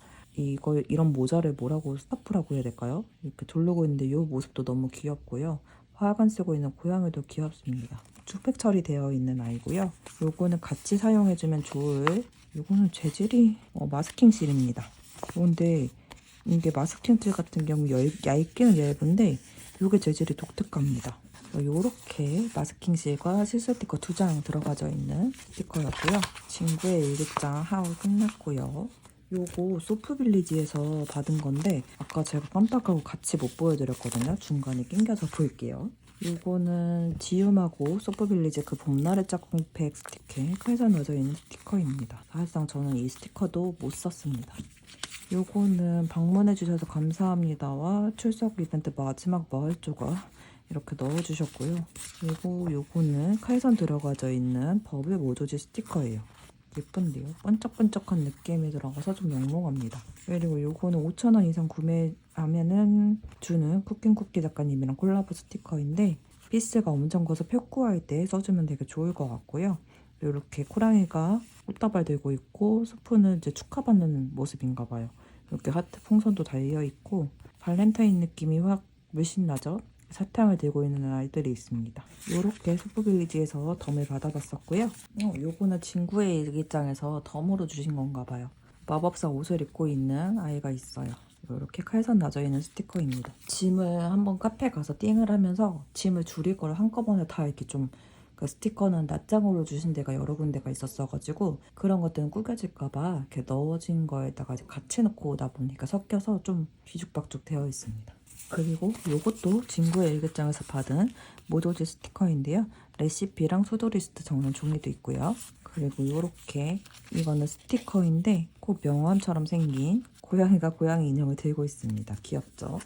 Speaker 1: 이런 모자를 뭐라고, 스카프라고 해야 될까요? 이렇게 두르고 있는데 이 모습도 너무 귀엽고요. 화관 쓰고 있는 고양이도 귀엽습니다. 투팩 처리되어 있는 아이고요. 요거는 같이 사용해주면 좋을, 요거는 재질이 마스킹 실입니다. 그런데 이게 마스킹 실 같은 경우 얇기는 얇은데 요게 재질이 독특합니다. 요렇게 마스킹 실과 실스 스티커 2장 들어가져 있는 스티커였고요. 친구의 일기장 하울 끝났고요. 요거 소프빌리지에서 받은 건데 아까 제가 깜빡하고 같이 못 보여드렸거든요. 중간에 낑겨서 볼게요. 요거는 지움하고 소프빌리지 그 봄날의 짝꿍팩 스티커에 칼사 넣어져 있는 스티커입니다. 사실상 저는 이 스티커도 못 썼습니다. 요거는 방문해주셔서 감사합니다와 출석 이벤트 마지막 마을 조각 이렇게 넣어주셨고요. 그리고 요거는 칼선 들어가져 있는 버블 모조지 스티커예요. 예쁜데요? 번쩍번쩍한 느낌이 들어가서 좀 영롱합니다. 그리고 요거는 5,000원 이상 구매하면은 주는 쿠킹쿠키 작가님이랑 콜라보 스티커인데, 피스가 엄청 커서 표구할 때 써주면 되게 좋을 것 같고요. 이렇게 코랑이가 꽃다발 들고 있고, 스푼은 이제 축하받는 모습인가 봐요. 이렇게 하트 풍선도 달려있고, 발렌타인 느낌이 확 물씬 나죠? 사탕을 들고 있는 아이들이 있습니다. 이렇게 소프빌리지에서 덤을 받아봤었고요. 요거는 친구의 일기장에서 덤으로 주신 건가 봐요. 마법사 옷을 입고 있는 아이가 있어요. 이렇게 칼선 나져 있는 스티커입니다. 짐을 한번 카페 가서 띵을 하면서 짐을 줄일 걸 한꺼번에 다 이렇게 좀 그 스티커는 낱장으로 주신 데가 여러 군데가 있었어가지고 그런 것들은 구겨질까봐 이렇게 넣어진 거에다가 같이 넣고 오다 보니까 섞여서 좀 뒤죽박죽 되어 있습니다. 그리고 이것도 진구의 일기장에서 받은 모조지 스티커인데요. 레시피랑 투두리스트 적는 종이도 있고요. 그리고 이렇게 이거는 스티커인데 꼭 명함처럼 생긴 고양이가 고양이 인형을 들고 있습니다. 귀엽죠?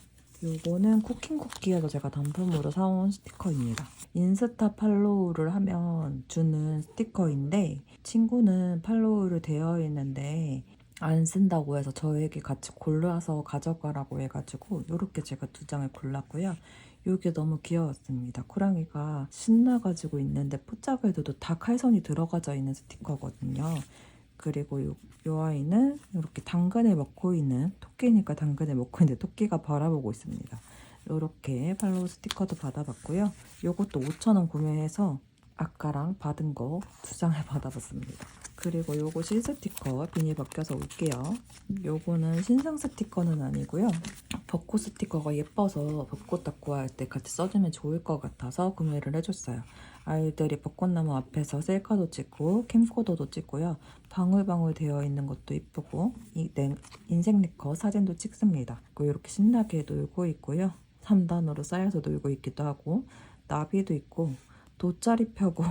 Speaker 1: 요거는 쿠킹쿠키에서 제가 단품으로 사온 스티커입니다. 인스타 팔로우를 하면 주는 스티커인데 친구는 팔로우를 되어 있는데 안 쓴다고 해서 저에게 같이 골라서 가져가라고 해가지고 이렇게 제가 2장을 골랐고요. 이게 너무 귀여웠습니다. 호랑이가 신나가지고 있는데 포착에도 다 칼선이 들어가져 있는 스티커거든요. 그리고 요 아이는 이렇게 당근을 먹고 있는 토끼니까 당근을 먹고 있는데 토끼가 바라보고 있습니다. 이렇게 팔로우 스티커도 받아봤고요. 요것도 5,000원 구매해서 아까랑 받은 거 2장을 받아봤습니다. 그리고 요거 실스티커 비닐 벗겨서 올게요. 요거는 신상 스티커는 아니고요. 벚꽃 스티커가 예뻐서 벚꽃 닦고 할 때 같이 써주면 좋을 것 같아서 구매를 해줬어요. 아이들이 벚꽃나무 앞에서 셀카도 찍고 캠코더도 찍고요. 방울방울 되어 있는 것도 이쁘고 인생 네컷 사진도 찍습니다. 그리고 이렇게 신나게 놀고 있고요. 3단으로 쌓여서 놀고 있기도 하고 나비도 있고 돗자리 펴고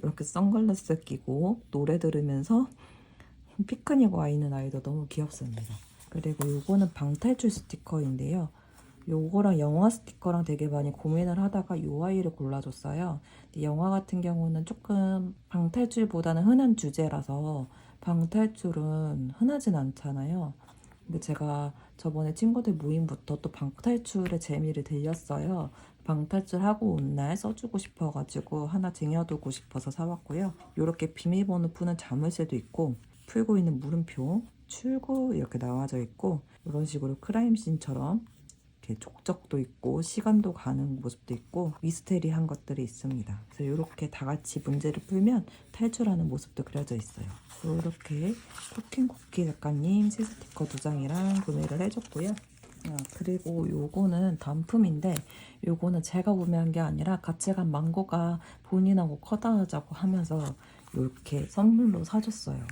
Speaker 1: 이렇게 선글라스 끼고 노래 들으면서 피크닉 와 있는 아이도 너무 귀엽습니다. 그리고 요거는 방탈출 스티커인데요. 요거랑 영화 스티커랑 되게 많이 고민을 하다가 요 아이를 골라줬어요. 근데 영화 같은 경우는 조금 방탈출보다는 흔한 주제라서 방탈출은 흔하진 않잖아요. 근데 제가 저번에 친구들 모임부터 또 방탈출의 재미를 들렸어요. 방탈출하고 온 날 써주고 싶어가지고 하나 쟁여두고 싶어서 사왔고요. 이렇게 비밀번호 푸는 자물쇠도 있고 풀고 있는 물음표, 출구 이렇게 나와져 있고 이런 식으로 크라임씬처럼 이렇게 족적도 있고 시간도 가는 모습도 있고 미스테리한 것들이 있습니다. 그래서 이렇게 다 같이 문제를 풀면 탈출하는 모습도 그려져 있어요. 이렇게 쿠킹쿠키 작가님 스티커 2장이랑 구매를 해줬고요. 그리고 요거는 단품인데 요거는 제가 구매한 게 아니라 같이 간 망고가 본인하고 커다하자고 하면서 이렇게 선물로 사줬어요.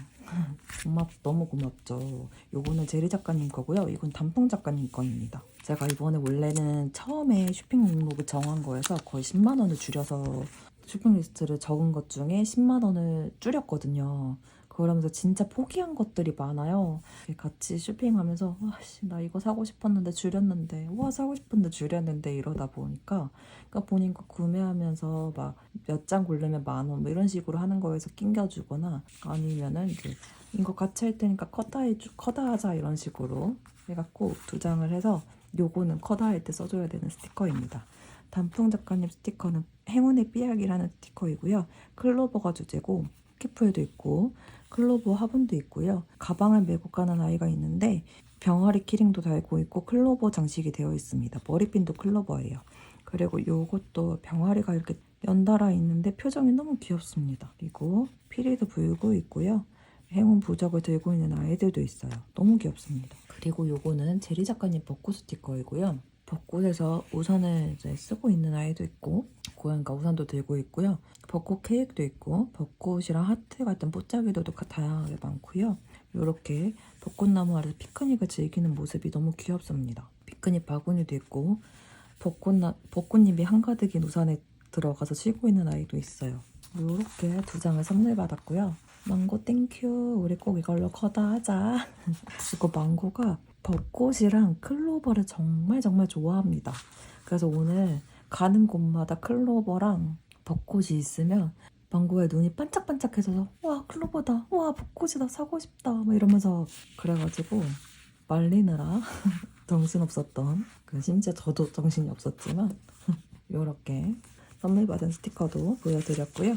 Speaker 1: 너무 고맙죠. 요거는 제리 작가님 거고요. 이건 단풍 작가님 거입니다. 제가 이번에 원래는 처음에 쇼핑 목록을 정한 거여서 거의 10만 원을 줄여서 쇼핑 리스트를 적은 것 중에 10만 원을 줄였거든요. 그러면서 진짜 포기한 것들이 많아요. 같이 쇼핑하면서 와씨 나 이거 사고 싶었는데 줄였는데 와 사고 싶은데 줄였는데 이러다 보니까 그러니까 본인 거 구매하면서 막 몇 장 고르면 10,000원 뭐 이런 식으로 하는 거에서 낑겨주거나 아니면은 이제 이거 같이 할 테니까 커다하자 이런 식으로 해갖고 2장을 해서 요거는 커다할 때 써줘야 되는 스티커입니다. 단풍 작가님 스티커는 행운의 삐약이라는 스티커이고요. 클로버가 주제고 키풀도 있고 클로버 화분도 있고요. 가방을 메고 가는 아이가 있는데 병아리 키링도 달고 있고 클로버 장식이 되어 있습니다. 머리핀도 클로버예요. 그리고 요것도 병아리가 이렇게 연달아 있는데 표정이 너무 귀엽습니다. 그리고 피리도 불고 있고요. 행운 부적을 들고 있는 아이들도 있어요. 너무 귀엽습니다. 그리고 요거는 제리 작가님 벚꽃 스티커이고요. 벚꽃에서 우산을 이제 쓰고 있는 아이도 있고 고양이가 우산도 들고 있고요. 벚꽃 케이크도 있고 벚꽃이랑 하트 같은 꽃자기들도 다양하게 많고요. 이렇게 벚꽃나무 아래서 피크닉을 즐기는 모습이 너무 귀엽습니다. 피크닉 바구니도 있고 벚꽃잎이 한가득인 우산에 들어가서 쉬고 있는 아이도 있어요. 이렇게 2장을 선물 받았고요. 망고 땡큐 우리 꼭 이걸로 커다하자. 그리고 망고가 벚꽃이랑 클로버를 정말 좋아합니다. 그래서 오늘 가는 곳마다 클로버랑 벚꽃이 있으면 망고의 눈이 반짝반짝해져서 와 클로버다 와 벚꽃이다 사고 싶다 막 이러면서 그래가지고 말리느라 정신없었던 심지어 저도 정신이 없었지만 이렇게 선물 받은 스티커도 보여드렸고요.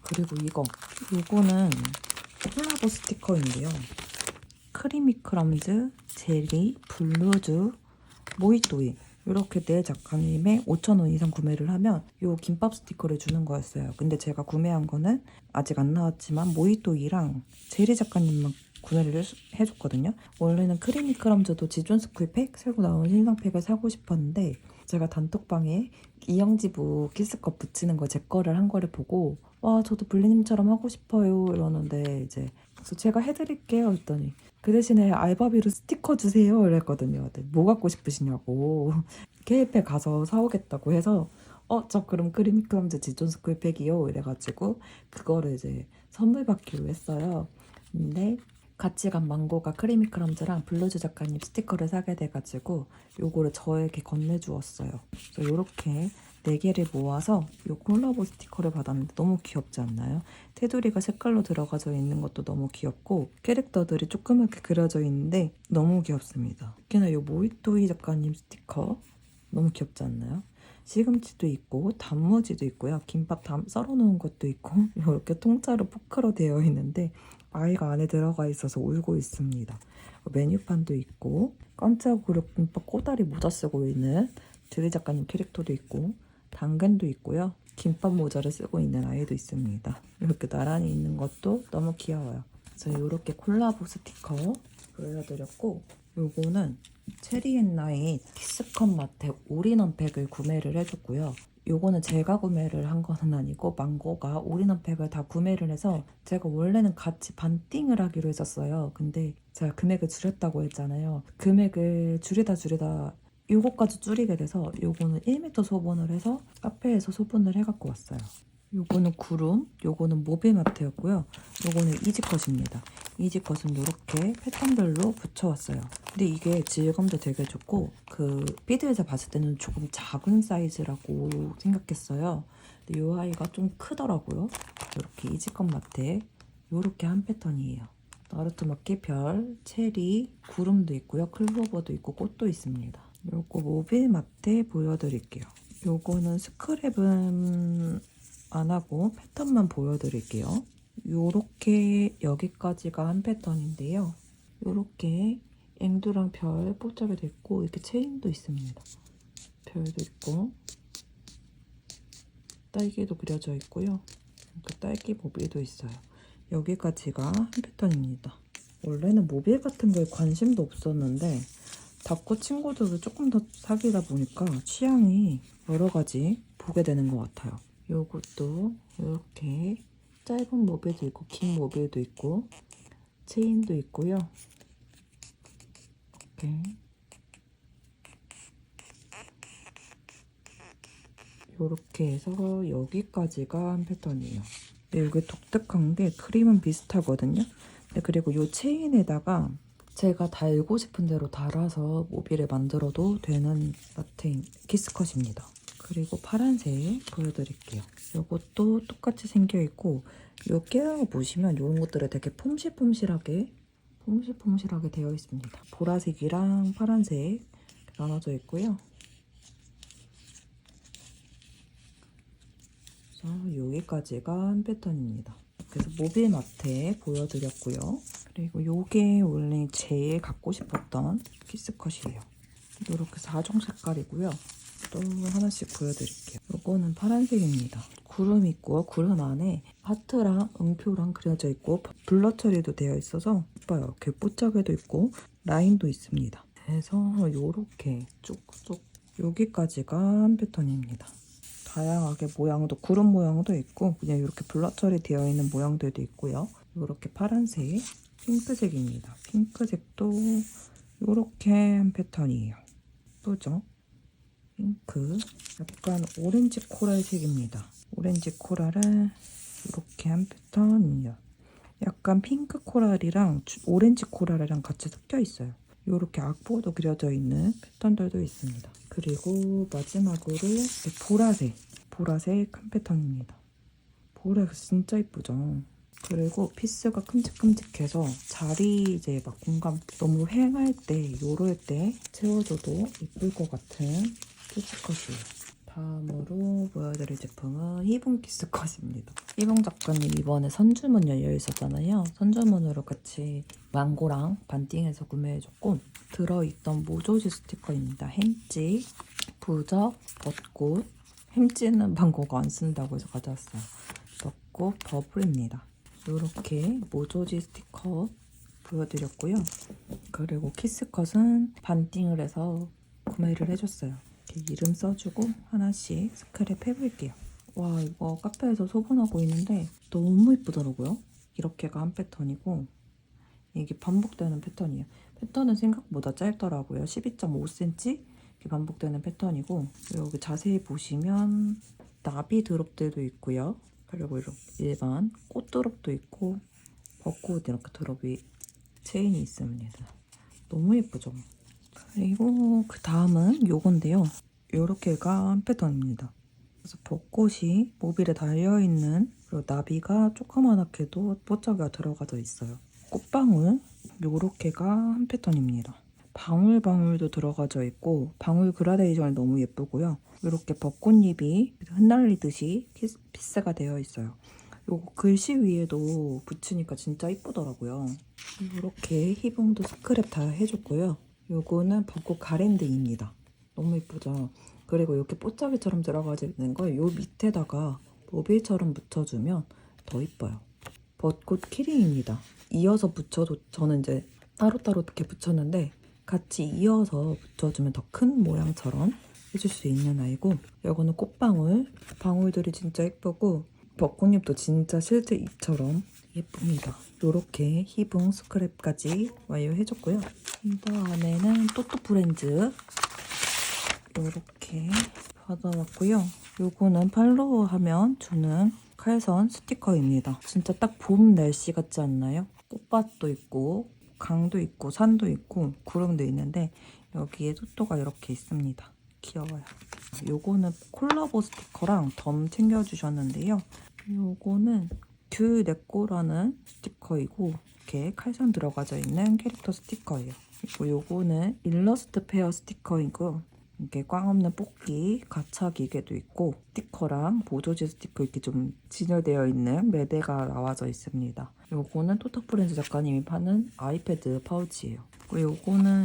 Speaker 1: 그리고 이거는 콜라보 스티커인데요. 크리미 크럼즈, 제리, 블루즈, 모히또이 이렇게 4작가님의 5,000원 이상 구매를 하면 이 김밥 스티커를 주는 거였어요. 근데 제가 구매한 거는 아직 안 나왔지만 모히또이랑 제리 작가님만 구매를 해줬거든요. 원래는 크리미 크럼즈도 지존스쿨 팩 새로 나온 신상 팩을 사고 싶었는데 제가 단톡방에 이영지부 키스컵 붙이는 거 제 거를 한 거를 보고 와 저도 블리님처럼 하고 싶어요 이러는데 이제 그래서 제가 해드릴게요 했더니 그 대신에 알바비로 스티커 주세요 이랬거든요. 네, 뭐 갖고 싶으시냐고 케이페 가서 사오겠다고 해서 저 그럼 크리미 크럼즈 지존스쿨 팩이요 이래가지고 그거를 이제 선물 받기로 했어요. 근데 같이 간 망고가 크리미 크럼즈랑 블루즈 작가님 스티커를 사게 돼가지고 요거를 저에게 건네주었어요. 그래서 요렇게 4개를 모아서 요 콜라보 스티커를 받았는데 너무 귀엽지 않나요? 테두리가 색깔로 들어가져 있는 것도 너무 귀엽고 캐릭터들이 조그맣게 그려져 있는데 너무 귀엽습니다. 특히나 요 모이토이 작가님 스티커 너무 귀엽지 않나요? 시금치도 있고 단무지도 있고요. 김밥 썰어 놓은 것도 있고 이렇게 통째로 포크로 되어 있는데 아이가 안에 들어가 있어서 울고 있습니다. 메뉴판도 있고 깜짝으로 김밥 꼬다리 모자 쓰고 있는 드리 작가님 캐릭터도 있고 당근도 있고요. 김밥 모자를 쓰고 있는 아이도 있습니다. 이렇게 나란히 있는 것도 너무 귀여워요. 그래서 이렇게 콜라보 스티커 보여드렸고 요거는 체리앤나잇 키스컵 마테 올인원 팩을 구매를 해줬고요. 요거는 제가 구매를 한 거는 아니고 망고가 올인원 팩을 다 구매를 해서 제가 원래는 같이 반띵을 하기로 했었어요. 근데 제가 금액을 줄였다고 했잖아요. 금액을 줄이다 요거까지 줄이게 돼서 요거는 1m 소분을 해서 카페에서 소분을 해갖고 왔어요. 요거는 구름, 요거는 모빌마트였고요. 요거는 이지컷입니다. 이지컷은 이렇게 패턴별로 붙여왔어요. 근데 이게 질감도 되게 좋고 그 피드에서 봤을 때는 조금 작은 사이즈라고 생각했어요. 근데 요 아이가 좀 크더라고요. 이렇게 이지컷 마트에 요렇게 한 패턴이에요. 나루토 마켓 별, 체리, 구름도 있고요. 클로버도 있고 꽃도 있습니다. 요거 모빌마트에 보여드릴게요. 요거는 스크랩은 안 하고 패턴만 보여드릴게요. 요렇게 여기까지가 한 패턴인데요. 요렇게 앵두랑 별 포착이 됐고 이렇게 체인도 있습니다. 별도 있고 딸기도 그려져 있고요. 그 딸기 모빌도 있어요. 여기까지가 한 패턴입니다. 원래는 모빌 같은 거에 관심도 없었는데 닥코 친구들도 조금 더 사귀다 보니까 취향이 여러 가지 보게 되는 것 같아요. 요것도 이렇게 짧은 모빌도 있고 긴 모빌도 있고 체인도 있고요. 이렇게 해서 여기까지가 한 패턴이에요. 근데 이게 독특한 게 크림은 비슷하거든요. 근데 그리고 이 체인에다가 제가 달고 싶은 대로 달아서 모빌을 만들어도 되는 라테 키스컷입니다. 그리고 파란색 보여드릴게요. 이것도 똑같이 생겨있고 요 깨어 보시면 이런 것들이 되게 폼실폼실하게 되어 있습니다. 보라색이랑 파란색 나눠져 있고요. 그래서 여기까지가 한 패턴입니다. 그래서 모빌마트에 보여드렸고요. 그리고 요게 원래 제일 갖고 싶었던 키스컷이에요. 이렇게 4종 색깔이고요. 또 하나씩 보여드릴게요. 요거는 파란색입니다. 구름 있고 구름 안에 하트랑 음표랑 그려져 있고 블러 처리도 되어 있어서 예뻐요. 이렇게 뽀짝에도 있고 라인도 있습니다. 그래서 요렇게 쭉쭉 여기까지가 한 패턴입니다. 다양하게 모양도 구름 모양도 있고 그냥 이렇게 블러 처리 되어 있는 모양들도 있고요. 이렇게 파란색, 핑크색입니다. 핑크색도 이렇게 한 패턴이에요. 예쁘죠? 핑크, 약간 오렌지 코랄색입니다. 오렌지 코랄은 이렇게 한 패턴이에요. 약간 핑크 코랄이랑 오렌지 코랄이랑 같이 섞여 있어요. 이렇게 악보도 그려져 있는 패턴들도 있습니다. 그리고 마지막으로 보라색 한 패턴입니다. 보라색 진짜 이쁘죠? 그리고 피스가 큼직큼직해서 자리 이제 막 공간 너무 휑할 때, 요럴 때 채워줘도 이쁠 것 같은 키스컷이에요. 다음으로 보여드릴 제품은 희봉 키스컷입니다. 희봉 작가님 이번에 선주문 열려 있었잖아요. 선주문으로 같이 망고랑 반띵해서 구매해줬고 들어있던 모조지 스티커입니다. 햄찌, 부적, 벚꽃. 햄찌는 망고가 안 쓴다고 해서 가져왔어요. 벚꽃, 버블입니다. 이렇게 모조지 스티커 보여드렸고요. 그리고 키스컷은 반띵을 해서 구매를 해줬어요. 이렇게 이름 써주고 하나씩 스크랩 해볼게요. 와, 이거 카페에서 소분하고 있는데 너무 이쁘더라고요. 이렇게가 한 패턴이고 이게 반복되는 패턴이에요. 패턴은 생각보다 짧더라고요. 12.5cm 이렇게 반복되는 패턴이고 여기 자세히 보시면 나비 드롭들도 있고요. 그리고 이렇게 일반 꽃 드롭도 있고 벚꽃 이렇게 드롭이 체인이 있습니다. 너무 예쁘죠? 그리고 그 다음은 요건데요. 요렇게가 한 패턴입니다. 그래서 벚꽃이 모빌에 달려있는 그리고 나비가 조그만하게도 뽀짝이가 들어가져 있어요. 꽃방울 요렇게가 한 패턴입니다. 방울방울도 들어가져 있고 방울 그라데이션이 너무 예쁘고요. 이렇게 벚꽃잎이 흩날리듯이 피스가 되어 있어요. 요거 글씨 위에도 붙이니까 진짜 이쁘더라고요. 이렇게 희붕도 스크랩 다 해줬고요. 요거는 벚꽃 가랜드입니다. 너무 이쁘죠? 그리고 이렇게 뽀짝이처럼 들어가져 있는 걸 요 밑에다가 모빌처럼 붙여주면 더 이뻐요. 벚꽃 키링입니다. 이어서 붙여도 저는 이제 따로따로 이렇게 붙였는데 같이 이어서 붙여주면 더 큰 모양처럼 해줄 수 있는 아이고 이거는 꽃방울, 방울들이 진짜 예쁘고 벚꽃잎도 진짜 실제 잎처럼 예쁩니다. 이렇게 희붕 스크랩까지 완료해줬고요. 이 다음에는 또또프렌즈 이렇게 받아왔고요. 요거는 팔로우 하면 주는 칼선 스티커입니다. 진짜 딱 봄 날씨 같지 않나요? 꽃밭도 있고 강도 있고 산도 있고 구름도 있는데 여기에 또또가 이렇게 있습니다. 귀여워요. 요거는 콜라보 스티커랑 덤 챙겨주셨는데요. 요거는 듀 네꼬라는 스티커이고 이렇게 칼선 들어가져 있는 캐릭터 스티커예요. 그리고 요거는 일러스트 페어 스티커이고 이렇게 꽝 없는 뽑기 가차 기계도 있고 스티커랑 보조지 스티커 이렇게 좀 진열되어 있는 매대가 나와져 있습니다. 요거는 토토프렌즈 작가님이 파는 아이패드 파우치예요. 그리고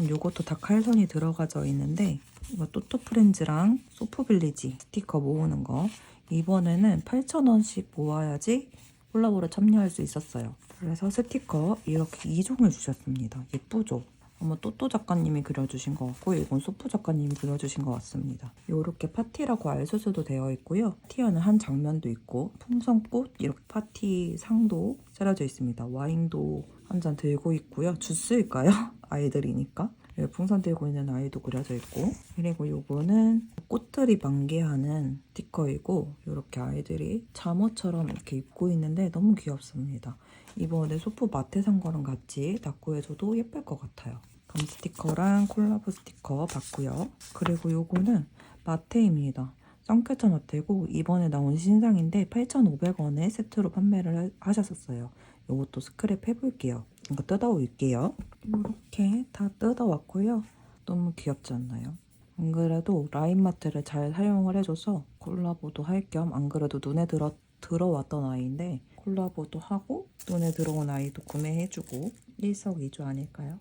Speaker 1: 요것도 다 칼선이 들어가져 있는데 이거 토토프렌즈랑 소프빌리지 스티커 모으는 거 이번에는 8,000원씩 모아야지 콜라보를 참여할 수 있었어요. 그래서 스티커 이렇게 2종을 주셨습니다. 예쁘죠? 아마 또또 작가님이 그려주신 것 같고 이건 소프 작가님이 그려주신 것 같습니다. 이렇게 파티라고 알수수도 되어 있고요. 파티하는 한 장면도 있고 풍선꽃 이렇게 파티 상도 차려져 있습니다. 와인도 한 잔 들고 있고요. 주스일까요? 아이들이니까. 풍선 들고 있는 아이도 그려져 있고 그리고 요거는 꽃들이 만개하는 스티커이고 이렇게 아이들이 잠옷처럼 이렇게 입고 있는데 너무 귀엽습니다. 이번에 소프 마트 산 거랑 같이 납고해줘도 예쁠 것 같아요. 감 스티커랑 콜라보 스티커 받고요. 그리고 요거는 마테입니다. 썬캐쳐 마테고 이번에 나온 신상인데 8,500원에 세트로 판매를 하셨었어요. 요것도 스크랩 해볼게요. 이거 뜯어올게요. 이렇게 다 뜯어왔고요. 너무 귀엽지 않나요? 안 그래도 라인마트를 잘 사용을 해줘서 콜라보도 할 겸 안 그래도 눈에 들어왔던 아이인데 콜라보도 하고 눈에 들어온 아이도 구매해주고 일석이조 아닐까요?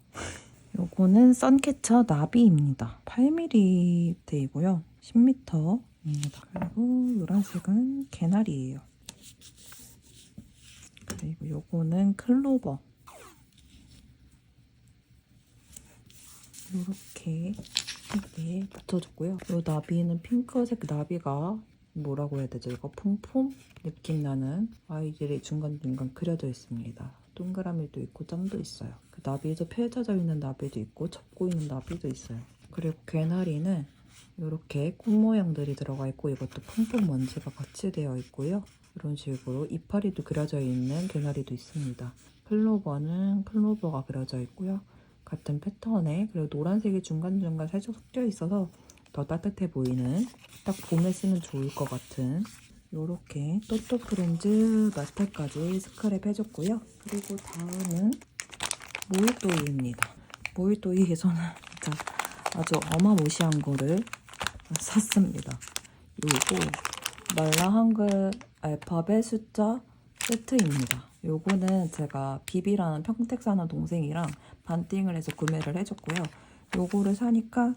Speaker 1: 요거는 선캐쳐 나비입니다. 8mm 데이고요. 10m입니다. 그리고 노란색은 개나리예요. 그리고 요거는 클로버. 이렇게 이렇게 붙여줬고요. 요 나비는 핑크색 나비가 뭐라고 해야 되죠? 이거 폼폼 느낌 나는 아이들이 중간중간 그려져 있습니다. 동그라미도 있고 점도 있어요. 그 나비도 펼쳐져 있는 나비도 있고 접고 있는 나비도 있어요. 그리고 개나리는 이렇게 꽃 모양들이 들어가 있고 이것도 폼폼 먼지가 같이 되어 있고요. 이런 식으로 이파리도 그려져 있는 개나리도 있습니다. 클로버는 클로버가 그려져 있고요. 같은 패턴에 그리고 노란색이 중간중간 살짝 섞여 있어서 더 따뜻해 보이는 딱 봄에 쓰면 좋을 것 같은 요렇게 또또프렌즈 마스터까지 스크랩 해줬고요. 그리고 다음은 모이또이입니다. 모이또이에서는 진짜 아주 어마무시한 거를 샀습니다. 요거 말라 한글 알파벳 숫자 세트입니다. 요거는 제가 비비라는 평택 사는 동생이랑 반띵을 해서 구매를 해줬고요. 요거를 사니까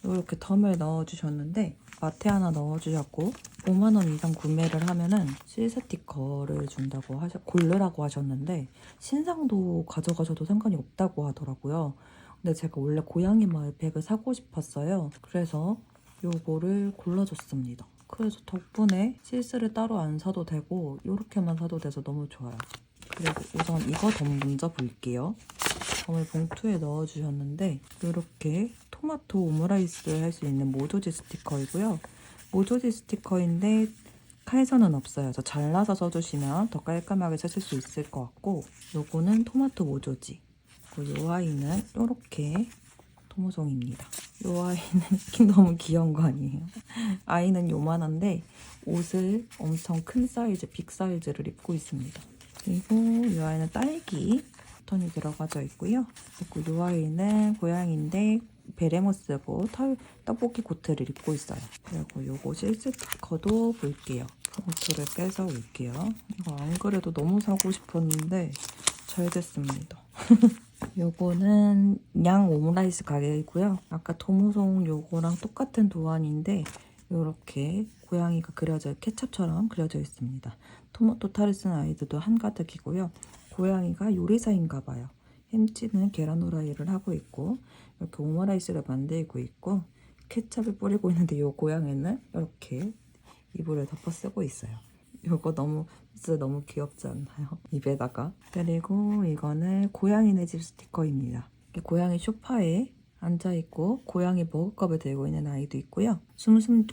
Speaker 1: 이렇게 덤을 넣어주셨는데 마테 하나 넣어주셨고 5만 원 이상 구매를 하면은 실 스티커를 준다고 고르라고 하셨는데 신상도 가져가셔도 상관이 없다고 하더라고요. 근데 제가 원래 고양이 마을 팩을 사고 싶었어요. 그래서 요거를 골라줬습니다. 그래서 덕분에 실스를 따로 안 사도 되고 이렇게만 사도 돼서 너무 좋아요. 그리고 우선 이거 덤 먼저 볼게요. 덤을 봉투에 넣어주셨는데 이렇게 토마토 오므라이스를 할 수 있는 모조지 스티커이고요. 모조지 스티커인데 칼선은 없어요. 그래서 잘라서 써주시면 더 깔끔하게 쓰실 수 있을 것 같고 요거는 토마토 모조지. 그리고 요 아이는 이렇게 토모송입니다. 요 아이는 너무 귀여운 거 아니에요? 아이는 요만한데 옷을 엄청 큰 사이즈, 빅 사이즈를 입고 있습니다. 그리고 이 아이는 딸기 톤이 들어가져 있고요. 그리고 이 아이는 고양이인데 베레모스고 떡볶이 코트를 입고 있어요. 그리고 요거 실스 스티커도 볼게요. 봉투를 빼서 올게요. 이거 안 그래도 너무 사고 싶었는데 잘 됐습니다. 요거는 양 오므라이스 가게이고요. 아까 도무송 요거랑 똑같은 도안인데 이렇게 고양이가 그려져 케첩처럼 그려져 있습니다. 토마토 타르슨 아이들도 한가득이고요. 고양이가 요리사인가 봐요. 햄찌는 계란 후라이를 하고 있고 이렇게 오므라이스를 만들고 있고 케첩을 뿌리고 있는데 요 고양이는 이렇게 이불을 덮어 쓰고 있어요. 이거 진짜 너무 귀엽지 않나요? 입에다가. 그리고 이거는 고양이네 집 스티커입니다. 고양이 소파에 앉아있고 고양이 머그컵을 들고 있는 아이도 있고요.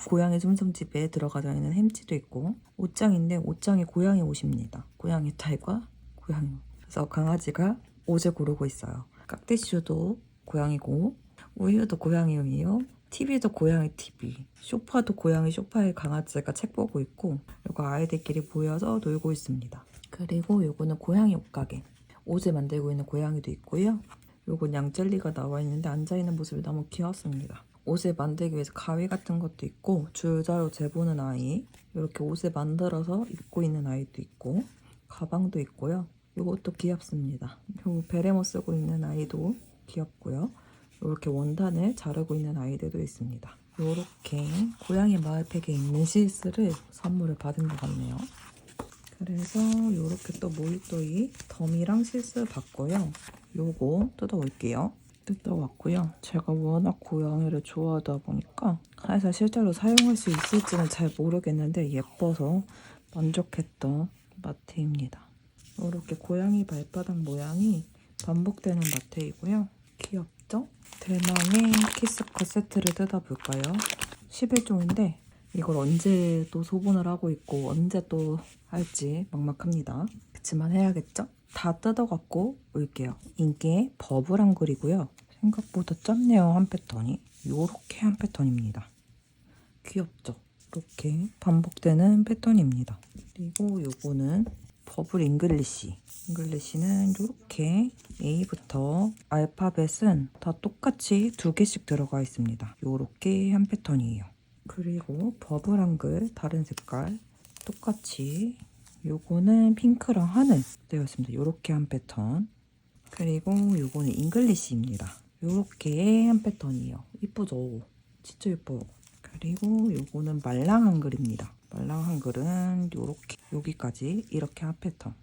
Speaker 1: 고양이 숨숨집에 들어가져 있는 햄찌도 있고 옷장인데 옷장이 고양이 옷입니다. 고양이 탈과 고양이 옷. 그래서 강아지가 옷을 고르고 있어요. 깍티슈도 고양이고 우유도 고양이 우유, TV도 고양이 TV, 소파도 고양이 소파에 강아지가 책 보고 있고 이거 아이들끼리 모여서 놀고 있습니다. 그리고 요거는 고양이 옷가게. 옷을 만들고 있는 고양이도 있고요. 요건 양젤리가 나와 있는데 앉아있는 모습이 너무 귀엽습니다. 옷을 만들기 위해서 가위 같은 것도 있고 줄자로 재보는 아이, 이렇게 옷을 만들어서 입고 있는 아이도 있고 가방도 있고요. 요것도 귀엽습니다. 요 베레모 쓰고 있는 아이도 귀엽고요. 이렇게 원단을 자르고 있는 아이들도 있습니다. 이렇게 고양이 마을팩에 있는 실스를 선물을 받은 것 같네요. 그래서 이렇게 또 모이또이 덤이랑 실스 받고요. 요거 뜯어올게요. 뜯어왔고요. 제가 워낙 고양이를 좋아하다 보니까 사실 실제로 사용할 수 있을지는 잘 모르겠는데 예뻐서 만족했던 마테입니다. 이렇게 고양이 발바닥 모양이 반복되는 마테이고요. 귀엽죠? 대망의 키스컷 세트를 뜯어볼까요? 11종인데 이걸 언제 또 소분을 하고 있고 언제 또 할지 막막합니다. 그치만 해야겠죠? 다 뜯어갖고 올게요. 이게 버블한글이고요. 생각보다 짧네요, 한 패턴이. 요렇게 한 패턴입니다. 귀엽죠? 이렇게 반복되는 패턴입니다. 그리고 요거는 버블 잉글리시. 잉글리시는 이렇게 A부터 알파벳은 다 똑같이 2개씩 들어가 있습니다. 요렇게 한 패턴이에요. 그리고 버블 한글 다른 색깔 똑같이 요거는 핑크랑 하늘 되어 있습니다. 요렇게 한 패턴. 그리고 요거는 잉글리시입니다. 요렇게 한 패턴이에요. 이쁘죠? 진짜 예뻐요. 그리고 요거는 말랑 한글입니다. 말랑 한글은 요렇게 여기까지 이렇게 한 패턴.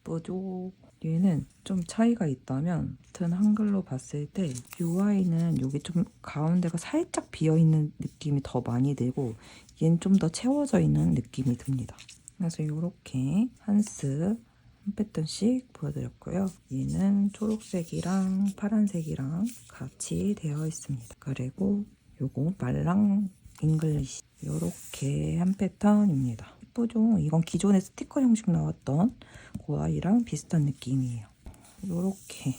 Speaker 1: 예쁘죠? 얘는 좀 차이가 있다면 같은 한글로 봤을 때 UI는 여기 좀 가운데가 살짝 비어있는 느낌이 더 많이 들고 얘는 좀 더 채워져 있는 느낌이 듭니다. 그래서 이렇게 한스 한 패턴씩 보여드렸고요. 얘는 초록색이랑 파란색이랑 같이 되어 있습니다. 그리고 요거 말랑 잉글리시 이렇게 한 패턴입니다. 예쁘죠? 이건 기존에 스티커 형식 나왔던 그 아이랑 비슷한 느낌이에요. 요렇게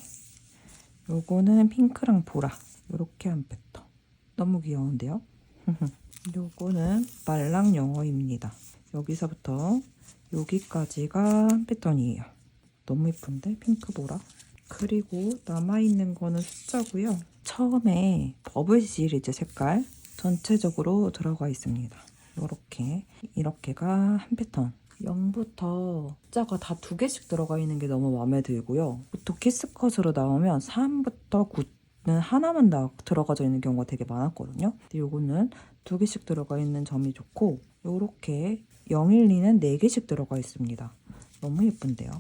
Speaker 1: 요거는 핑크랑 보라 요렇게 한 패턴 너무 귀여운데요? 요거는 말랑 영어입니다. 여기서부터 여기까지가 한 패턴이에요. 너무 예쁜데? 핑크 보라. 그리고 남아있는 거는 숫자고요. 처음에 버블 시리즈 색깔 전체적으로 들어가 있습니다. 이렇게가 한 패턴. 0부터 숫자가 다 2개씩 들어가 있는 게 너무 마음에 들고요. 보통 키스컷으로 나오면 3부터 9 하나만 들어가져 있는 경우가 되게 많았거든요. 근데 요거는 2개씩 들어가 있는 점이 좋고, 요렇게 012는 4개씩 들어가 있습니다. 너무 예쁜데요.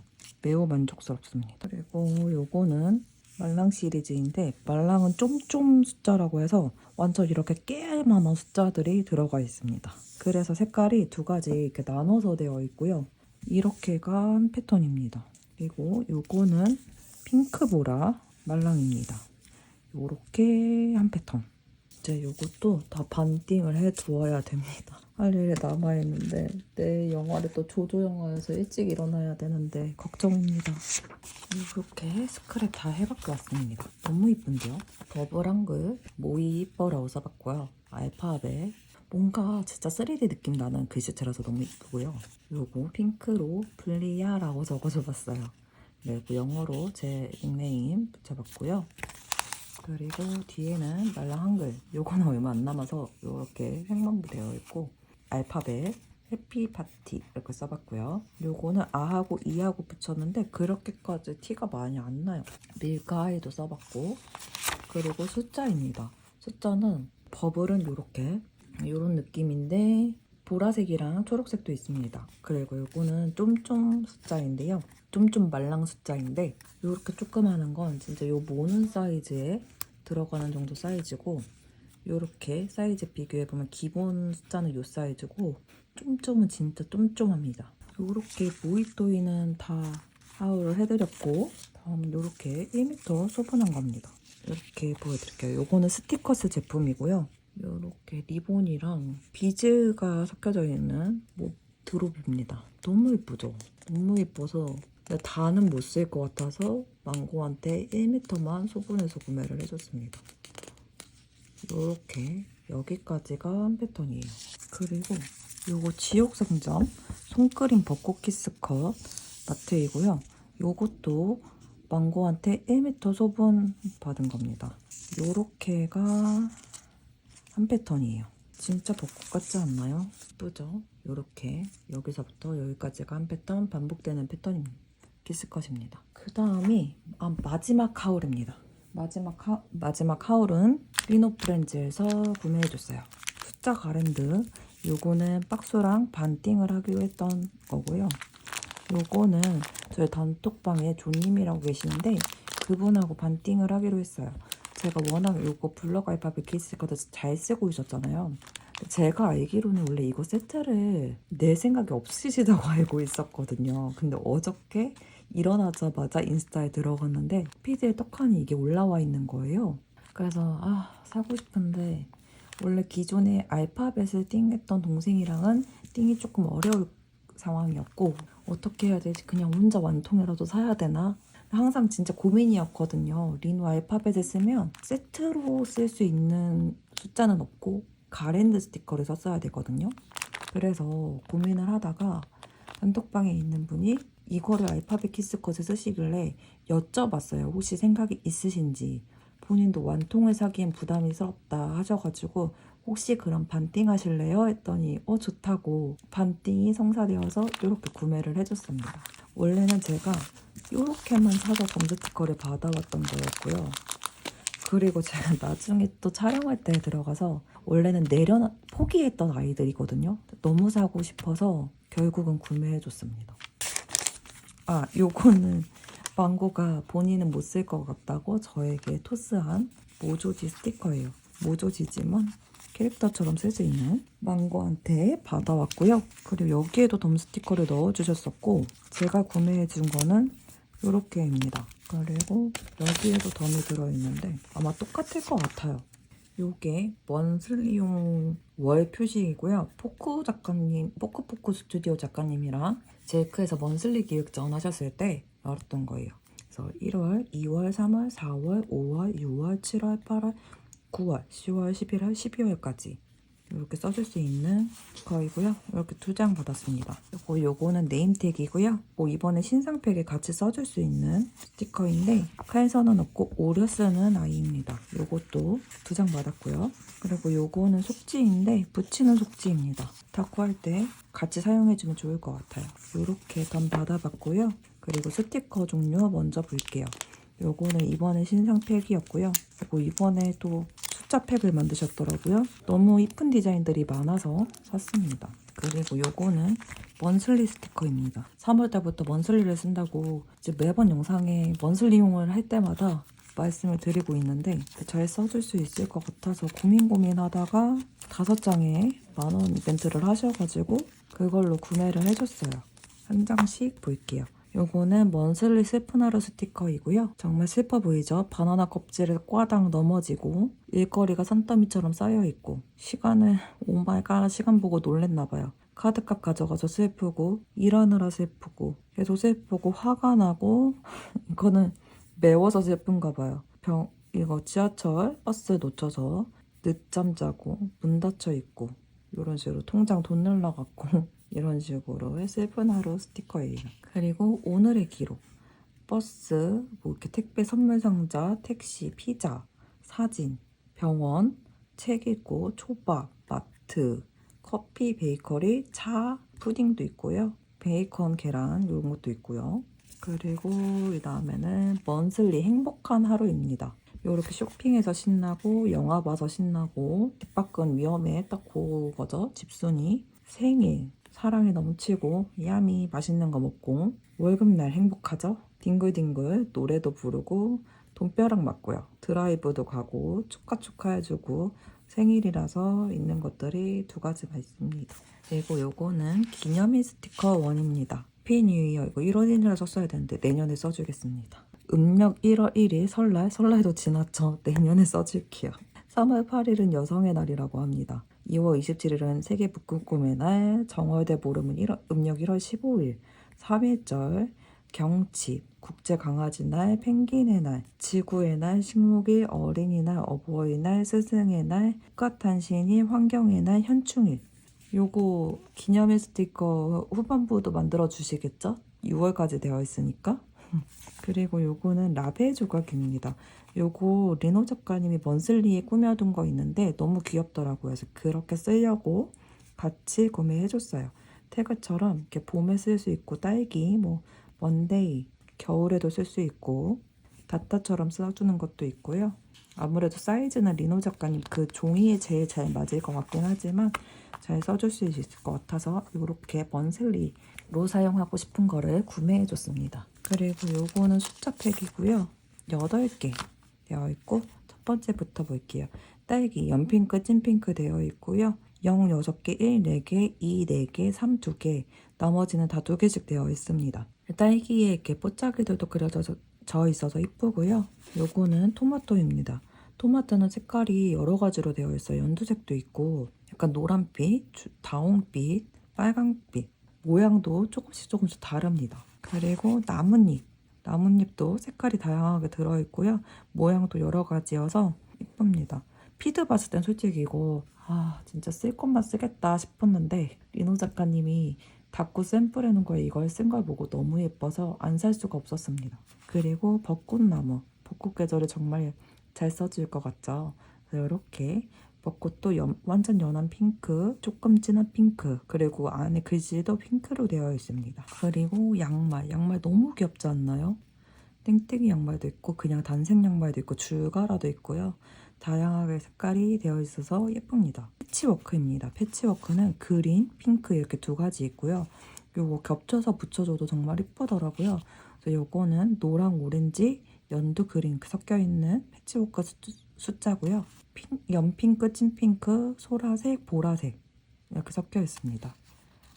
Speaker 1: 매우 만족스럽습니다. 그리고 요거는 말랑 시리즈인데, 말랑은 쫌쫌 숫자라고 해서 완전 이렇게 꽤 많은 숫자들이 들어가 있습니다. 그래서 색깔이 2가지 이렇게 나눠서 되어 있고요. 이렇게가 한 패턴입니다. 그리고 요거는 핑크보라 말랑입니다. 요렇게 한 패턴. 이제 요것도 다 반띵을 해 두어야 됩니다. 할 일이 남아있는데 내 영화를 또 조조 영화에서 일찍 일어나야 되는데 걱정입니다. 이렇게 스크랩 다 해갖고 왔습니다. 너무 이쁜데요? 버블한글 모이 이뻐라고 써봤고요. 알파벳 뭔가 진짜 3D 느낌 나는 글씨체라서 너무 이쁘고요. 요거 핑크로 플리아라고 적어줘봤어요. 그리고 영어로 제 닉네임 붙여봤고요. 그리고 뒤에는 말랑 한글, 요거는 얼마 안 남아서 이렇게 횡만부 되어 있고, 알파벳 해피 파티 이렇게 써봤고요. 요거는 아하고 이하고 붙였는데 그렇게까지 티가 많이 안 나요. 밀가이도 써봤고, 그리고 숫자입니다. 숫자는 버블은 요런 느낌인데 보라색이랑 초록색도 있습니다. 그리고 요거는 쫌쫌 숫자인데요. 쫌쫌 말랑 숫자인데 요렇게 조그마한 건 진짜 요 모는 사이즈에 들어가는 정도 사이즈고, 요렇게 사이즈 비교해보면 기본 숫자는 요 사이즈고 쫌쫌은 진짜 쫌쫌합니다. 요렇게 모이또이는 다 하울을 해드렸고, 다음 요렇게 1m 소분한 겁니다. 이렇게 보여드릴게요. 요거는 스티커스 제품이고요. 요렇게 리본이랑 비즈가 섞여져 있는 드롭입니다. 너무 예쁘죠? 너무 예뻐서 다는 못 쓸 것 같아서 망고한테 1m만 소분해서 구매를 해줬습니다. 요렇게 여기까지가 한 패턴이에요. 그리고 요거 지옥상점 손그림 벚꽃 키스컷 마트이고요. 요것도 망고한테 1m 소분 받은 겁니다. 요렇게가 한 패턴이에요. 진짜 벚꽃 같지 않나요? 예쁘죠? 요렇게 여기서부터 여기까지가 한 패턴 반복되는 패턴입니다. 키스컷입니다. 그 다음이 마지막 하울입니다. 마지막 하울은 리노프렌즈에서 구매해줬어요. 숫자 가랜드. 요거는 박스랑 반띵을 하기로 했던 거고요. 요거는 저희 단톡방에 조님이라고 계시는데 그분하고 반띵을 하기로 했어요. 제가 워낙 요거 블럭 알파벳 키스컷을 잘 쓰고 있었잖아요. 제가 알기로는 원래 이거 세트를 내 생각이 없으시다고 알고 있었거든요. 근데 어저께 일어나자마자 인스타에 들어갔는데 피드에 떡하니 이게 올라와 있는 거예요. 그래서 사고 싶은데 원래 기존에 알파벳을 띵했던 동생이랑은 띵이 조금 어려울 상황이었고 어떻게 해야 되지? 그냥 혼자 완통이라도 사야 되나? 항상 진짜 고민이었거든요. 리노 알파벳을 쓰면 세트로 쓸 수 있는 숫자는 없고 가랜드 스티커를 썼어야 되거든요. 그래서 고민을 하다가 단톡방에 있는 분이 이거를 알파벳 키스컷을 쓰시길래 여쭤봤어요. 혹시 생각이 있으신지. 본인도 완통을 사기엔 부담스럽다 하셔가지고 혹시 그럼 반띵 하실래요? 했더니 좋다고 반띵이 성사되어서 이렇게 구매를 해줬습니다. 원래는 제가 이렇게만 사서 검 스티커를 받아왔던 거였고요. 그리고 제가 나중에 또 촬영할 때 들어가서 원래는 포기했던 아이들이거든요. 너무 사고 싶어서 결국은 구매해줬습니다. 요거는 망고가 본인은 못 쓸 것 같다고 저에게 토스한 모조지 스티커예요. 모조지지만 캐릭터처럼 쓸 수 있는 망고한테 받아왔고요. 그리고 여기에도 덤 스티커를 넣어주셨었고 제가 구매해준 거는 요렇게입니다. 그리고 여기에도 덤이 들어있는데 아마 똑같을 것 같아요. 요게 먼슬리용 월 표시이고요. 포크포크 스튜디오 작가님이랑 제이크에서 먼슬리 기획전 하셨을 때 나왔던 거예요. 그래서 1월, 2월, 3월, 4월, 5월, 6월, 7월, 8월, 9월, 10월, 11월, 12월까지 이렇게 써줄 수 있는 스티커이고요. 이렇게 2장 받았습니다. 요거는 네임택이고요. 이번에 신상팩에 같이 써줄 수 있는 스티커인데 칼선은 없고 오려 쓰는 아이입니다. 요것도 2장 받았고요. 그리고 요거는 속지인데 붙이는 속지입니다. 다쿠할 때 같이 사용해주면 좋을 것 같아요. 요렇게 덤 받아봤고요. 그리고 스티커 종류 먼저 볼게요. 요거는 이번에 신상 팩이었고요. 그리고 이번에 또 숫자 팩을 만드셨더라고요. 너무 이쁜 디자인들이 많아서 샀습니다. 그리고 요거는 먼슬리 스티커입니다. 3월달부터 먼슬리를 쓴다고 이제 매번 영상에 먼슬리용을 할 때마다 말씀을 드리고 있는데 잘 써줄 수 있을 것 같아서 고민하다가 5장에 만원 이벤트를 하셔가지고 그걸로 구매를 해줬어요. 한 장씩 볼게요. 요거는 먼슬리 슬픈 하루 스티커이고요. 정말 슬퍼 보이죠? 바나나 껍질을 꽈당 넘어지고 일거리가 산더미처럼 쌓여있고 시간을 오마이갓 시간 보고 놀랬나봐요. 카드값 가져가서 슬프고 일하느라 슬프고 계속 슬프고 화가 나고 이거는 매워서 슬픈가 봐요. 이거 지하철 버스 놓쳐서 늦잠 자고 문 닫혀 있고 이런 식으로 통장 돈 날라갔고 이런 식으로 슬픈 하루 스티커예요. 그리고 오늘의 기록 버스, 뭐 이렇게 택배 선물 상자, 택시, 피자, 사진, 병원, 책 읽고 초밥, 마트, 커피, 베이커리, 차, 푸딩도 있고요. 베이컨, 계란 이런 것도 있고요. 그리고 이 다음에는 먼슬리 행복한 하루입니다. 이렇게 쇼핑해서 신나고 영화 봐서 신나고 집 밖은 위험해 딱 그거죠. 집순이 생일 사랑이 넘치고 야미 맛있는 거 먹고 월급날 행복하죠. 뒹굴뒹굴 노래도 부르고 돈벼락 맞고요. 드라이브도 가고 축하해주고 생일이라서 있는 것들이 2가지가 있습니다. 그리고 요거는 기념일 스티커 원입니다. 해피 뉴 이어 이거 1월 1일에 썼어야 되는데 내년에 써주겠습니다. 음력 1월 1일 설날도 지났죠. 내년에 써줄게요. 3월 8일은 여성의 날이라고 합니다. 2월 27일은 세계 북극곰의 날, 정월대 보름은 음력 1월 15일, 3일절, 경칩, 국제강아지날, 펭귄의 날, 지구의 날, 식목일, 어린이날, 어버이날, 스승의 날, 국가탄신일, 환경의 날, 현충일. 요거 기념일 스티커 후반부도 만들어 주시겠죠? 6월까지 되어 있으니까. 그리고 요거는 라베 조각입니다. 요거 리노 작가님이 먼슬리에 꾸며둔 거 있는데 너무 귀엽더라고요. 그래서 그렇게 쓰려고 같이 구매해줬어요. 태그처럼 이렇게 봄에 쓸 수 있고 딸기, 뭐 먼데이, 겨울에도 쓸 수 있고 다타처럼 써주는 것도 있고요. 아무래도 사이즈는 리노 작가님 그 종이에 제일 잘 맞을 것 같긴 하지만 잘 써줄 수 있을 것 같아서 이렇게 먼슬리로 사용하고 싶은 거를 구매해줬습니다. 그리고 요거는 숫자 팩이고요. 8개 되어 있고 첫 번째부터 볼게요. 딸기, 연핑크, 찐핑크 되어 있고요. 0 6개, 1 4개, 2 4개, 3 2개 나머지는 다 2개씩 되어 있습니다. 딸기에 이렇게 뽀짝이들도 그려져 있어서 이쁘고요. 요거는 토마토입니다. 토마토는 색깔이 여러 가지로 되어 있어요. 연두색도 있고 약간 노란빛, 다홍빛, 빨강빛 모양도 조금씩 다릅니다. 그리고 나뭇잎도 색깔이 다양하게 들어있고요. 모양도 여러 가지여서 이쁩니다. 피드 봤을 땐 솔직히 이거 진짜 쓸 것만 쓰겠다 싶었는데 리노 작가님이 닫고 샘플해놓은 거에 이걸 쓴 걸 보고 너무 예뻐서 안 살 수가 없었습니다. 그리고 벚꽃나무, 벚꽃 계절에 정말 잘 써질 것 같죠. 그래서 이렇게 벚꽃도 완전 연한 핑크, 조금 진한 핑크, 그리고 안에 글씨도 핑크로 되어 있습니다. 그리고 양말 너무 귀엽지 않나요? 땡땡이 양말도 있고 그냥 단색 양말도 있고 줄가라도 있고요. 다양하게 색깔이 되어 있어서 예쁩니다. 패치워크입니다. 패치워크는 그린, 핑크 이렇게 2가지 있고요. 요거 겹쳐서 붙여줘도 정말 예쁘더라고요. 그래서 요거는 노랑, 오렌지, 연두, 그린 섞여있는 패치워크 숫자고요. 연핑크, 찐핑크, 소라색, 보라색 이렇게 섞여 있습니다.